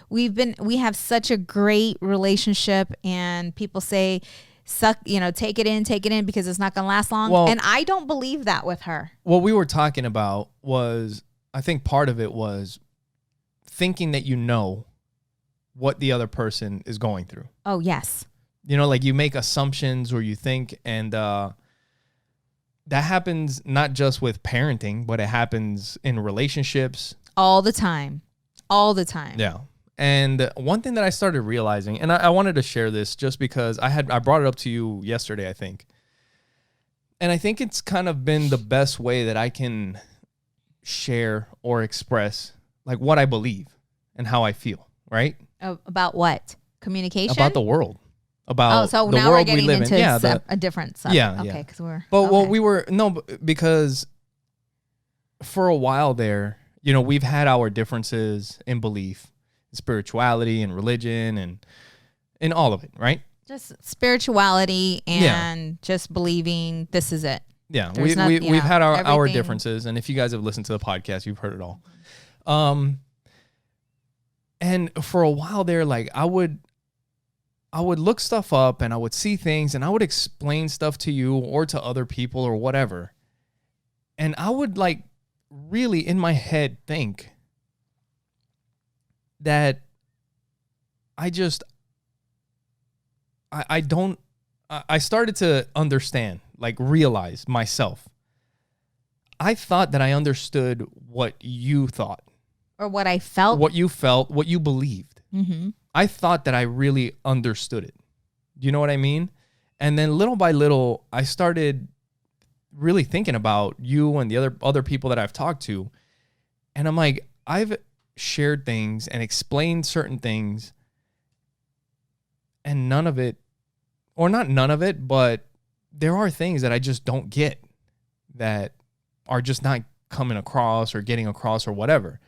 we have such a great relationship, and people say, take it in because it's not going to last long. Well, and I don't believe that with her. What we were talking about was, I think part of it was thinking that what the other person is going through. Oh, yes. Like you make assumptions or you think, and that happens not just with parenting, but it happens in relationships. All the time. Yeah. And one thing that I started realizing, and I wanted to share this just because I brought it up to you yesterday, I think. And I think it's kind of been the best way that I can share or express like what I believe and how I feel, right? About what? Communication? About the world. About so the now world we're getting we live into in. a different subject. Yeah. Okay, because we're... But what we were... No, because for a while there, we've had our differences in belief, spirituality and religion and in all of it, right? Just spirituality and just believing this is it. Yeah, we've had our differences, and if you guys have listened to the podcast, you've heard it all. And for a while there, like I would look stuff up and I would see things and I would explain stuff to you or to other people or whatever. And I would like really in my head think that I started to understand, like realize myself. I thought that I understood what you thought. Or what I felt. What you felt, what you believed. Mm-hmm. I thought that I really understood it. Do you know what I mean? And then little by little, I started really thinking about you and the other people that I've talked to. And I'm like, I've shared things and explained certain things. And none of it, or not none of it, but there are things that I just don't get that are just not coming across or getting across or whatever.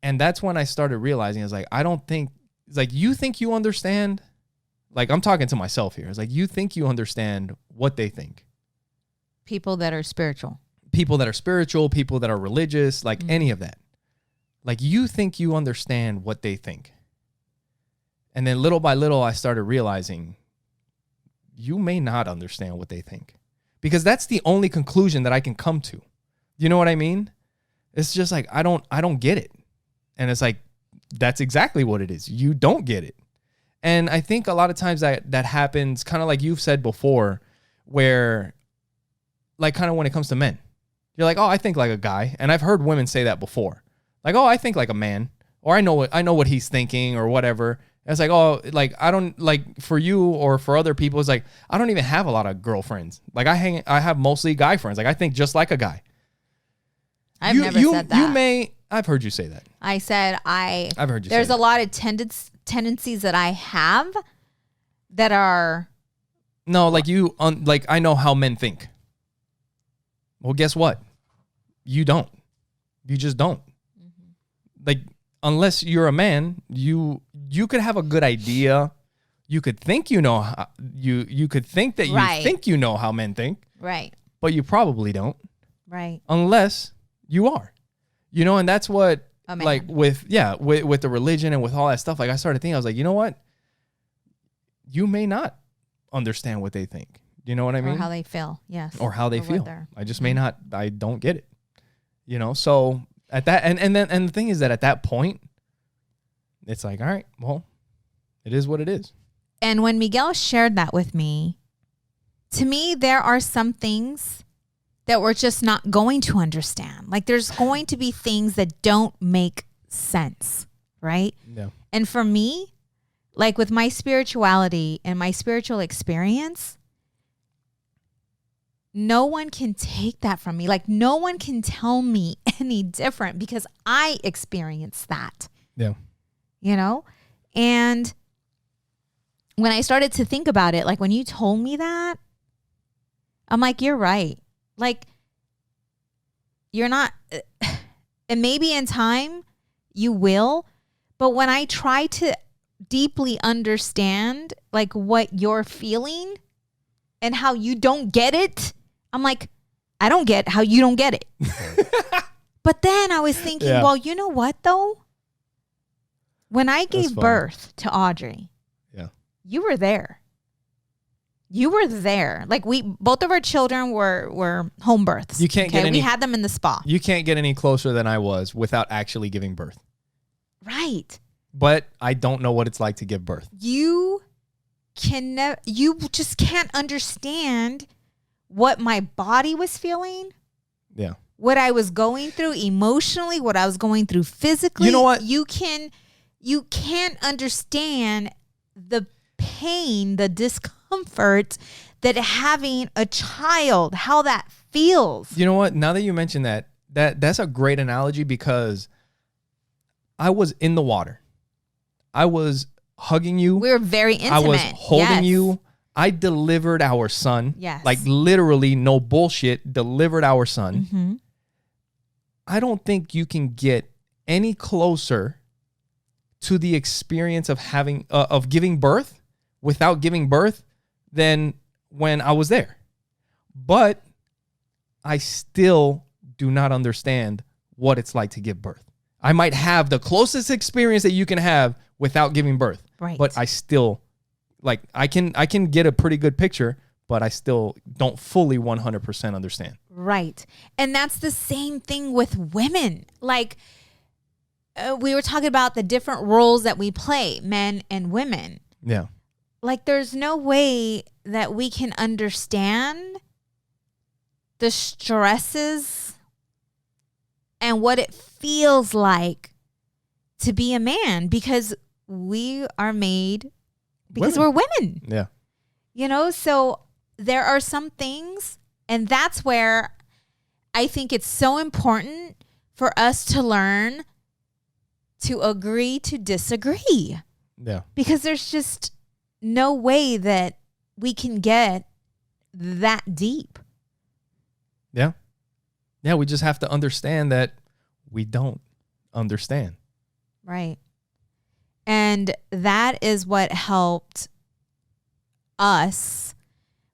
And that's when I started realizing, I was like, I don't think, it's like, you think you understand? Like, I'm talking to myself here. It's like, you think you understand what they think? People that are spiritual. People that are spiritual, people that are religious, like any of that. Like, you think you understand what they think? And then little by little, I started realizing you may not understand what they think. Because that's the only conclusion that I can come to. You know what I mean? It's just like, I don't get it. And it's like, that's exactly what it is. You don't get it. And I think a lot of times that happens, kind of like you've said before, where like kind of when it comes to men, you're like, oh, I think like a guy. And I've heard women say that before. Like, oh, I think like a man, or I know what he's thinking or whatever. And it's like, oh, like, I don't, like for you or for other people, it's like, I don't even have a lot of girlfriends. Like I have mostly guy friends. Like I think just like a guy. I've never said that. I've heard you say that. I said I've heard you there's say a lot of tendencies that I have that are. No, like like I know how men think. Well, guess what? You don't. You just don't. Mm-hmm. Like, unless you're a man, you could have a good idea. You could think you know how, you could think that you think you know how men think. Right. But you probably don't. Right. Unless you are. And that's what like with the religion and with all that stuff, like I started thinking, I was like, you know what? You may not understand what they think. You know what I mean? Or how they feel. Yes. Or how they feel. I just may not, I don't get it. So at that, and the thing is that at that point, it's like, all right, well, it is what it is. And when Miguel shared that with me, to me, there are some things that we're just not going to understand. Like there's going to be things that don't make sense, right? Yeah. And for me, like with my spirituality and my spiritual experience, no one can take that from me. Like no one can tell me any different because I experienced that. Yeah. And when I started to think about it, like when you told me that, I'm like, you're right. Like, you're not, and maybe in time you will, but when I try to deeply understand like what you're feeling and how you don't get it, I'm like, I don't get how you don't get it. But then I was thinking, well, you know what though? When I gave birth to Audrey, you were there. You were there. Like both of our children were home births. You can't get any. We had them in the spa. You can't get any closer than I was without actually giving birth. Right. But I don't know what it's like to give birth. You just can't understand what my body was feeling. Yeah. What I was going through emotionally, what I was going through physically. You know what? You can't understand the pain, the discomfort that having a child, how that feels. You know what? Now that you mention that's a great analogy because I was in the water. I was hugging you. We were very intimate. I was holding you. I delivered our son. Yes. Like literally, no bullshit, delivered our son. Mm-hmm. I don't think you can get any closer to the experience of having of giving birth without giving birth than when I was there. But I still do not understand what it's like to give birth. I might have the closest experience that you can have without giving birth. Right. But I still I can get a pretty good picture, but I still don't fully 100% understand. Right. And that's the same thing with women. Like we were talking about the different roles that we play, men and women. Yeah. Like there's no way that we can understand the stresses and what it feels like to be a man, because we are made because we're women. Yeah. You know, so there are some things, and that's where I think it's so important for us to learn to agree to disagree. Yeah. Because there's just no way that we can get that deep. Yeah. Yeah, we just have to understand that we don't understand. Right. And that is what helped us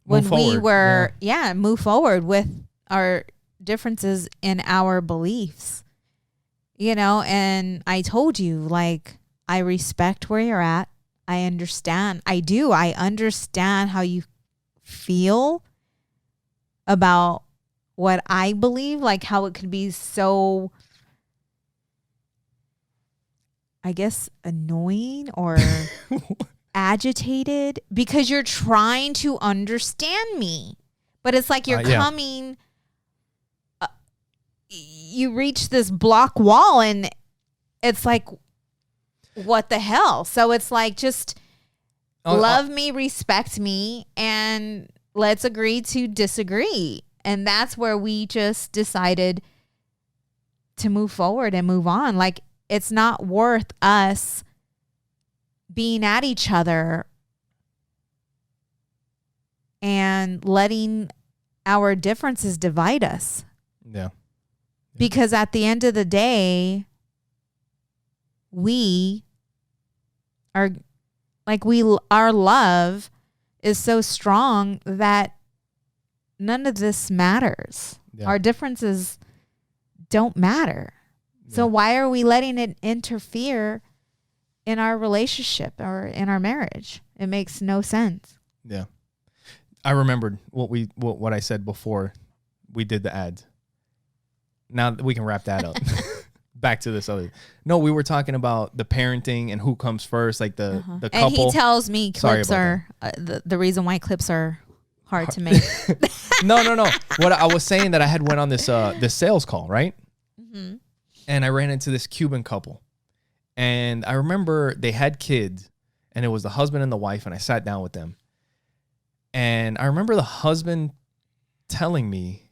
when we were, move forward with our differences in our beliefs. You know, and I told you, like, I respect where you're at. I understand. I do. I understand how you feel about what I believe, like how it could be so, I guess, annoying or agitated because you're trying to understand me. But it's like you're coming, you reach this block wall and it's like, what the hell? So it's like, just love me, respect me, and let's agree to disagree. And that's where we just decided to move forward and move on. Like, it's not worth us being at each other and letting our differences divide us. Yeah. Because at the end of the day, we are like, our love is so strong that none of this matters. Yeah. Our differences don't matter. Yeah. So why are we letting it interfere in our relationship or in our marriage? It makes no sense. Yeah. I remembered what I said before we did the ads. Now we can wrap that up. Back to this other. No, we were talking about the parenting and who comes first, like the couple. And he tells me clips are the reason why clips are hard to make. No. What I was saying, that I had went on this sales call, right? Mm-hmm. And I ran into this Cuban couple, and I remember they had kids, and it was the husband and the wife, and I sat down with them, and I remember the husband telling me,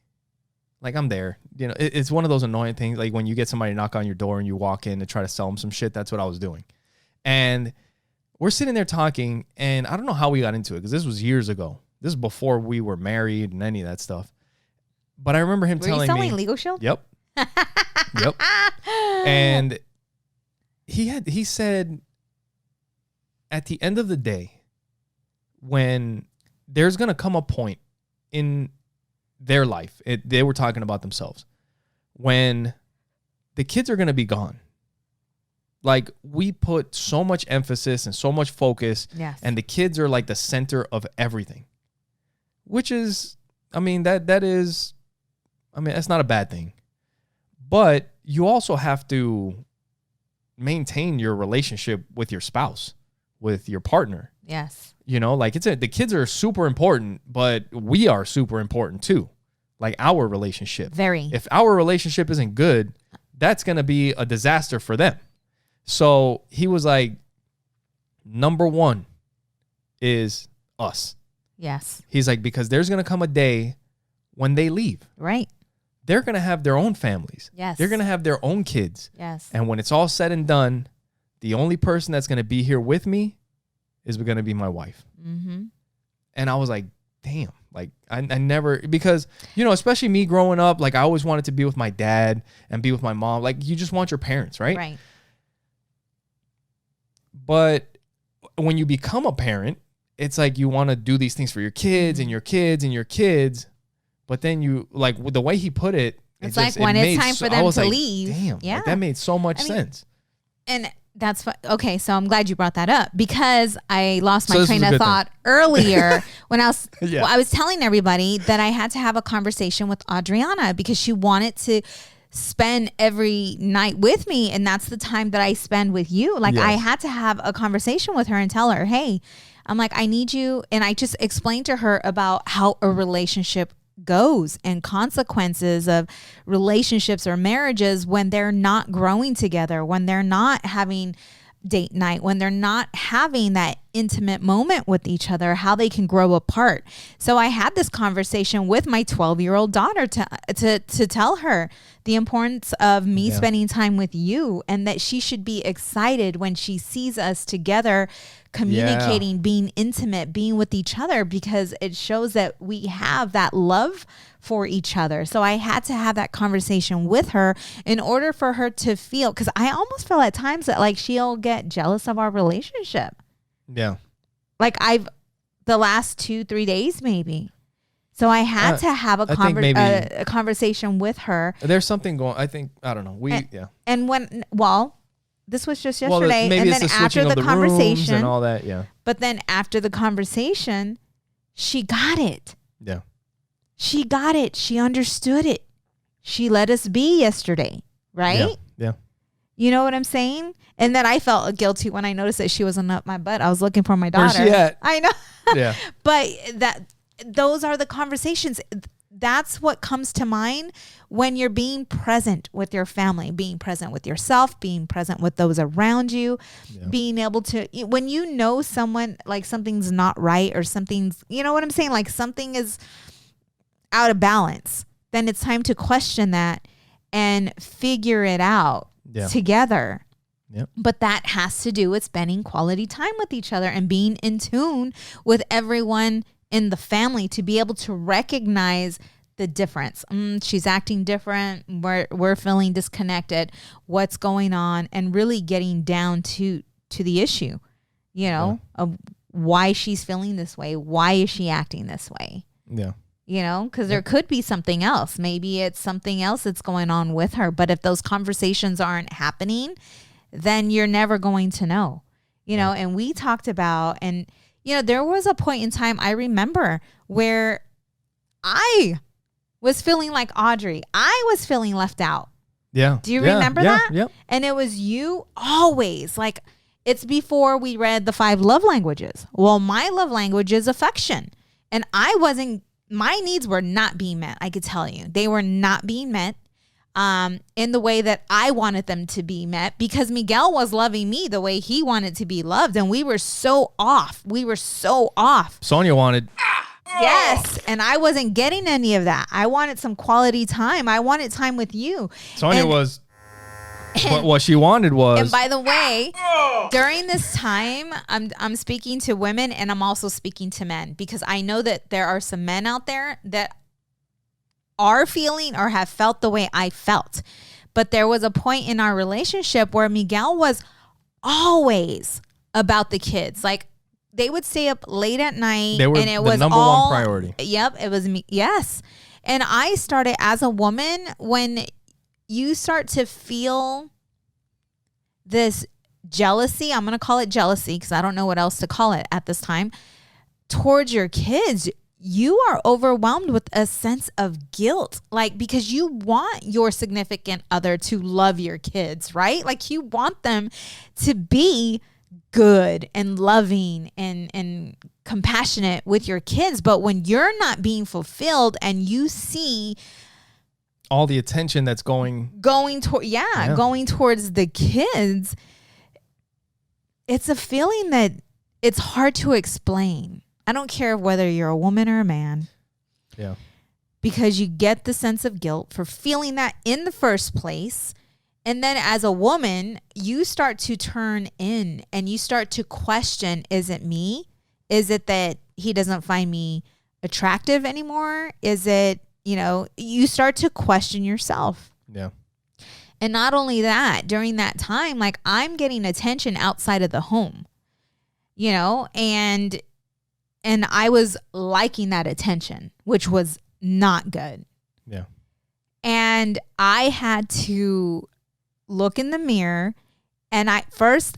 like, I'm there. You know, it's one of those annoying things, like when you get somebody to knock on your door and you walk in to try to sell them some shit. That's what I was doing. And we're sitting there talking, and I don't know how we got into it because this was years ago. This is before we were married and any of that stuff. But I remember him telling me. Were you selling Legal Shield? Yep. Yep. And he said, at the end of the day, when there's going to come a point in their life, they were talking about themselves, when the kids are going to be gone. Like, we put so much emphasis and so much focus, yes, and the kids are like the center of everything, which is, that's not a bad thing. But you also have to maintain your relationship with your spouse, with your partner. Yes. You know, like, the kids are super important, but we are super important too. Like, our relationship. Very. If our relationship isn't good, that's going to be a disaster for them. So he was like, number one is us. Yes. He's like, because there's going to come a day when they leave. Right. They're going to have their own families. Yes. They're going to have their own kids. Yes. And when it's all said and done, the only person that's going to be here with me is going to be my wife. Mm-hmm. And I was like, damn, Like I never, because, you know, especially me growing up, like I always wanted to be with my dad and be with my mom. Like you just want your parents, right? Right. But when you become a parent, it's like you want to do these things for your kids and your kids and your kids. But then you, like the way he put it, it's like when it's time for them to leave. Damn, like, that made so much sense. And that's okay. So I'm glad you brought that up, because I lost my train of thought earlier when I was I was telling everybody that I had to have a conversation with Adriana because she wanted to spend every night with me, and that's the time that I spend with you. Like I had to have a conversation with her and tell her, hey, I'm like, I need you. And I just explained to her about how a relationship goes and consequences of relationships or marriages when they're not growing together, when they're not having date night, when they're not having that intimate moment with each other, how they can grow apart. So I had this conversation with my 12-year-old daughter to tell her the importance of me spending time with you, and that she should be excited when she sees us together, communicating, being intimate, being with each other, because it shows that we have that love for each other. So I had to have that conversation with her in order for her to feel, because I almost feel at times that like she'll get jealous of our relationship. Yeah. Like the last 2-3 days maybe. So I had to have a conversation with her. There's something going, I think, I don't know. And when, this was just yesterday. Maybe and it's then the after switching the of conversation rooms and all that. Yeah. But then after the conversation, she got it. Yeah. She got it. She understood it. She let us be yesterday. Right? Yeah. You know what I'm saying? And then I felt guilty when I noticed that she wasn't up my butt. I was looking for my daughter. Where's she at? I know. Yeah. But those are the conversations. That's what comes to mind when you're being present with your family, being present with yourself, being present with those around you, being able to, when you know someone, like something's not right or something's, you know what I'm saying? Like something is out of balance, then it's time to question that and figure it out together. Yep. But that has to do with spending quality time with each other and being in tune with everyone in the family to be able to recognize the difference. She's acting different. We're feeling disconnected. What's going on? And really getting down to the issue, you know, of why she's feeling this way. Why is she acting this way? Yeah. You know, because there could be something else. Maybe it's something else that's going on with her. But if those conversations aren't happening, then you're never going to know, you know. And we talked about, and, you know, there was a point in time I remember where I was feeling like Audrey. I was feeling left out. Yeah. Do you remember that? Yep. And it was you always, like, it's before we read the 5 love languages. Well, my love language is affection. And my needs were not being met. I could tell you, they were not being met in the way that I wanted them to be met, because Miguel was loving me the way he wanted to be loved. And we were so off. Sonja wanted. Yes. And I wasn't getting any of that. I wanted some quality time. I wanted time with you. Sonja was. What she wanted was. And by the way, during this time, I'm speaking to women, and I'm also speaking to men, because I know that there are some men out there that are feeling or have felt the way I felt. But there was a point in our relationship where Miguel was always about the kids. Like, they would stay up late at night, they were and it was number one priority. Yep, it was me. Yes. And I started, as a woman, when you start to feel this jealousy, I'm going to call it jealousy because I don't know what else to call it at this time, towards your kids, you are overwhelmed with a sense of guilt, like, because you want your significant other to love your kids, right? Like, you want them to be good and loving and compassionate with your kids. But when you're not being fulfilled and you see all the attention that's going towards the kids, it's a feeling that it's hard to explain. I don't care whether you're a woman or a man. Yeah. Because you get the sense of guilt for feeling that in the first place. And then as a woman, you start to turn in and you start to question, is it me? Is it that he doesn't find me attractive anymore? Is it, you start to question yourself. Yeah. And not only that, during that time, like I'm getting attention outside of the home, and I was liking that attention, which was not good. Yeah. And I had to look in the mirror, and I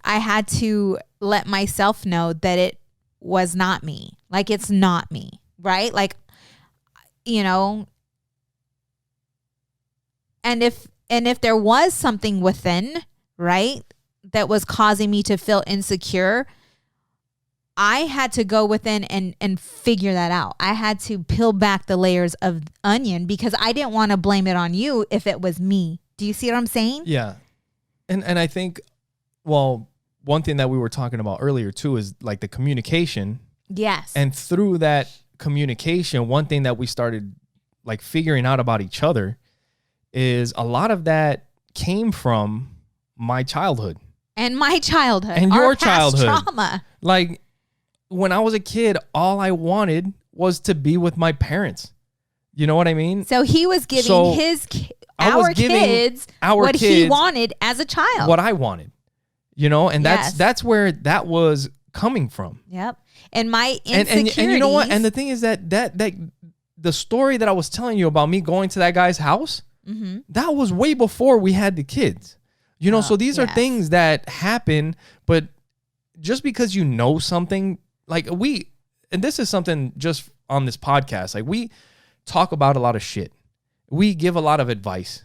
had to let myself know that it was not me. Like, it's not me, right? Like, and if there was something within, right, that was causing me to feel insecure, I had to go within and figure that out. I had to peel back the layers of onion because I didn't want to blame it on you if it was me. Do you see what I'm saying? Yeah. And I think, well, one thing that we were talking about earlier too is like the communication. Yes. And through that communication, one thing that we started like figuring out about each other is a lot of that came from my childhood. And my childhood. And your past childhood. Trauma. Like when I was a kid, all I wanted was to be with my parents. You know what I mean? So he was giving our kids what he wanted as a child. What I wanted. And that's where that was coming from. Yep. And my insecurities. And you know what? And the thing is that the story that I was telling you about me going to that guy's house, that was way before we had the kids. So these are things that happen, but just because you know something, like and this is something just on this podcast, like we talk about a lot of shit. We give a lot of advice.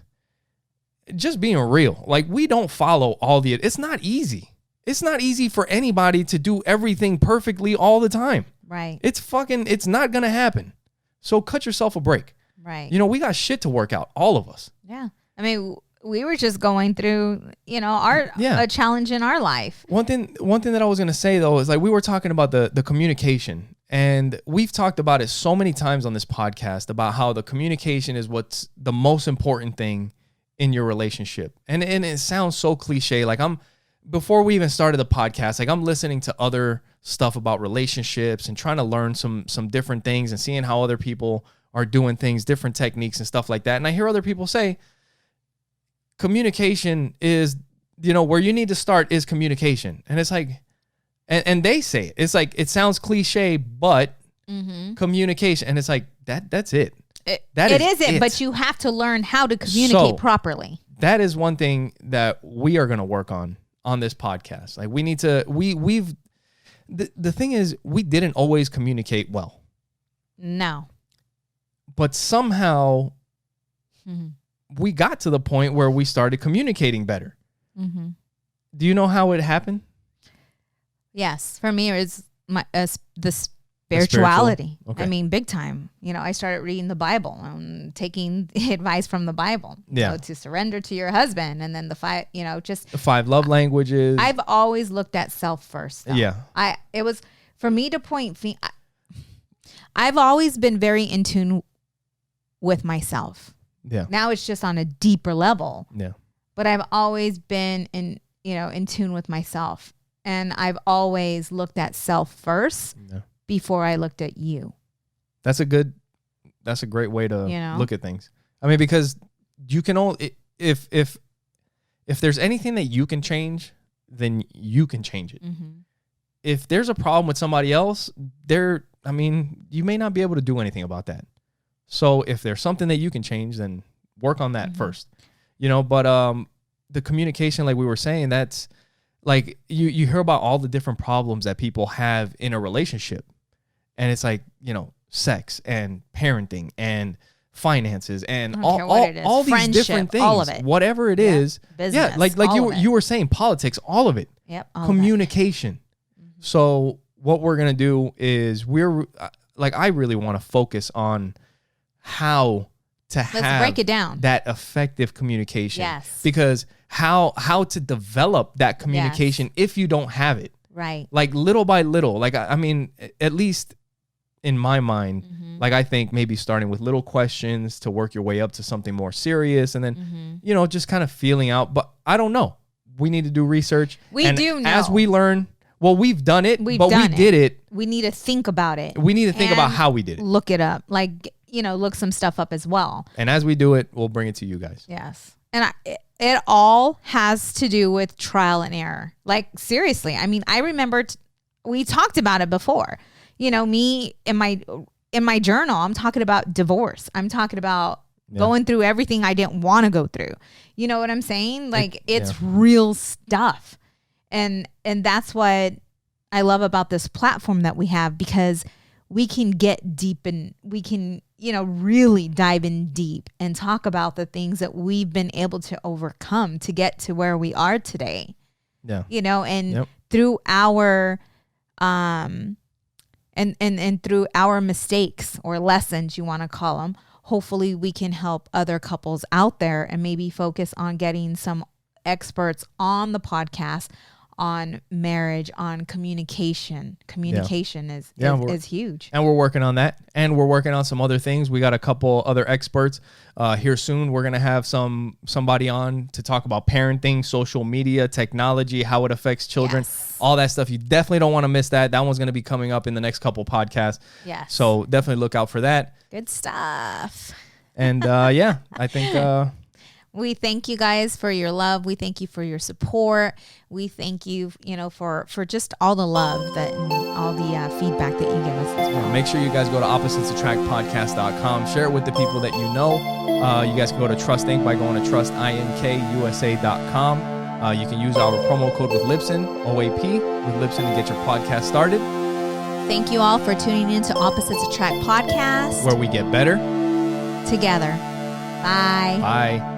Just being real, like we don't follow it's not easy. It's not easy for anybody to do everything perfectly all the time. Right. It's not going to happen. So cut yourself a break. Right. We got shit to work out, all of us. Yeah. I mean, we were just going through, a challenge in our life. One thing that I was going to say though, is like, we were talking about the communication, and we've talked about it so many times on this podcast about how the communication is what's the most important thing in your relationship. And it sounds so cliche. Like before we even started the podcast, like I'm listening to other stuff about relationships and trying to learn some different things and seeing how other people are doing things, different techniques and stuff like that. And I hear other people say communication is, where you need to start is communication. And it's like, and they say it's like, it sounds cliche, but communication. And it's like, that's it. It isn't, but you have to learn how to communicate properly. That is one thing that we are going to work on this podcast. Like we need to, the thing is, we didn't always communicate well. No. But somehow we got to the point where we started communicating better. Mm-hmm. Do you know how it happened? Yes. For me, it was the spirituality. Okay. I mean, big time. I started reading the Bible and taking advice from the Bible. Yeah. To surrender to your husband, and then the 5 love languages. I've always looked at self first. Though. Yeah. It was for me to point. I've always been very in tune with myself. Yeah. Now it's just on a deeper level. Yeah. But I've always been in tune with myself, and I've always looked at self first. Yeah. Before I looked at you. That's a great way to look at things. I mean, because you can only, if there's anything that you can change, then you can change it. Mm-hmm. If there's a problem with somebody else, you may not be able to do anything about that. So if there's something that you can change, then work on that first, but the communication, like we were saying, that's like, you hear about all the different problems that people have in a relationship. And it's like, sex and parenting and finances and all these different things, all of it. Whatever it is. Business, yeah, like you were saying, politics, all of it. Yep. Communication. Mm-hmm. So what we're going to do is I really want to focus on how to have break it down. That effective communication. Yes. Because how to develop that communication if you don't have it. Right. Like little by little. Like, at least in my mind, like I think maybe starting with little questions to work your way up to something more serious, and then, just kind of feeling out. But I don't know. We need to do research. We do know. As we learn, Well, we've done it, We did it. We need to think about it. We need to think about how we did it. Look it up. Like, look some stuff up as well. And as we do it, we'll bring it to you guys. Yes. And it all has to do with trial and error. Like, seriously. I mean, I remember we talked about it before. Me in my journal, I'm talking about divorce. I'm talking about going through everything I didn't want to go through. You know what I'm saying? Like, it's real stuff. And that's what I love about this platform that we have, because we can get deep and we can, really dive in deep and talk about the things that we've been able to overcome to get to where we are today. Yeah. And through our and through our mistakes or lessons, you want to call them, hopefully we can help other couples out there and maybe focus on getting some experts on the podcast on marriage, on communication. Communication is huge. And we're working on that. And we're working on some other things. We got a couple other experts here soon. We're going to have somebody on to talk about parenting, social media, technology, how it affects children, all that stuff. You definitely don't want to miss that. That one's going to be coming up in the next couple podcasts. Yes. So definitely look out for that. Good stuff. And I think... we thank you guys for your love. We thank you for your support. We thank you, for just all the love and all the feedback that you give us as well. Make sure you guys go to oppositesattractpodcast.com. Share it with the people that you know. You guys can go to Trust Inc. by going to trustinkusa.com. You can use our promo code with Libsyn, OAP, with Libsyn to get your podcast started. Thank you all for tuning in to Opposites Attract Podcast, where we get better together. Bye. Bye.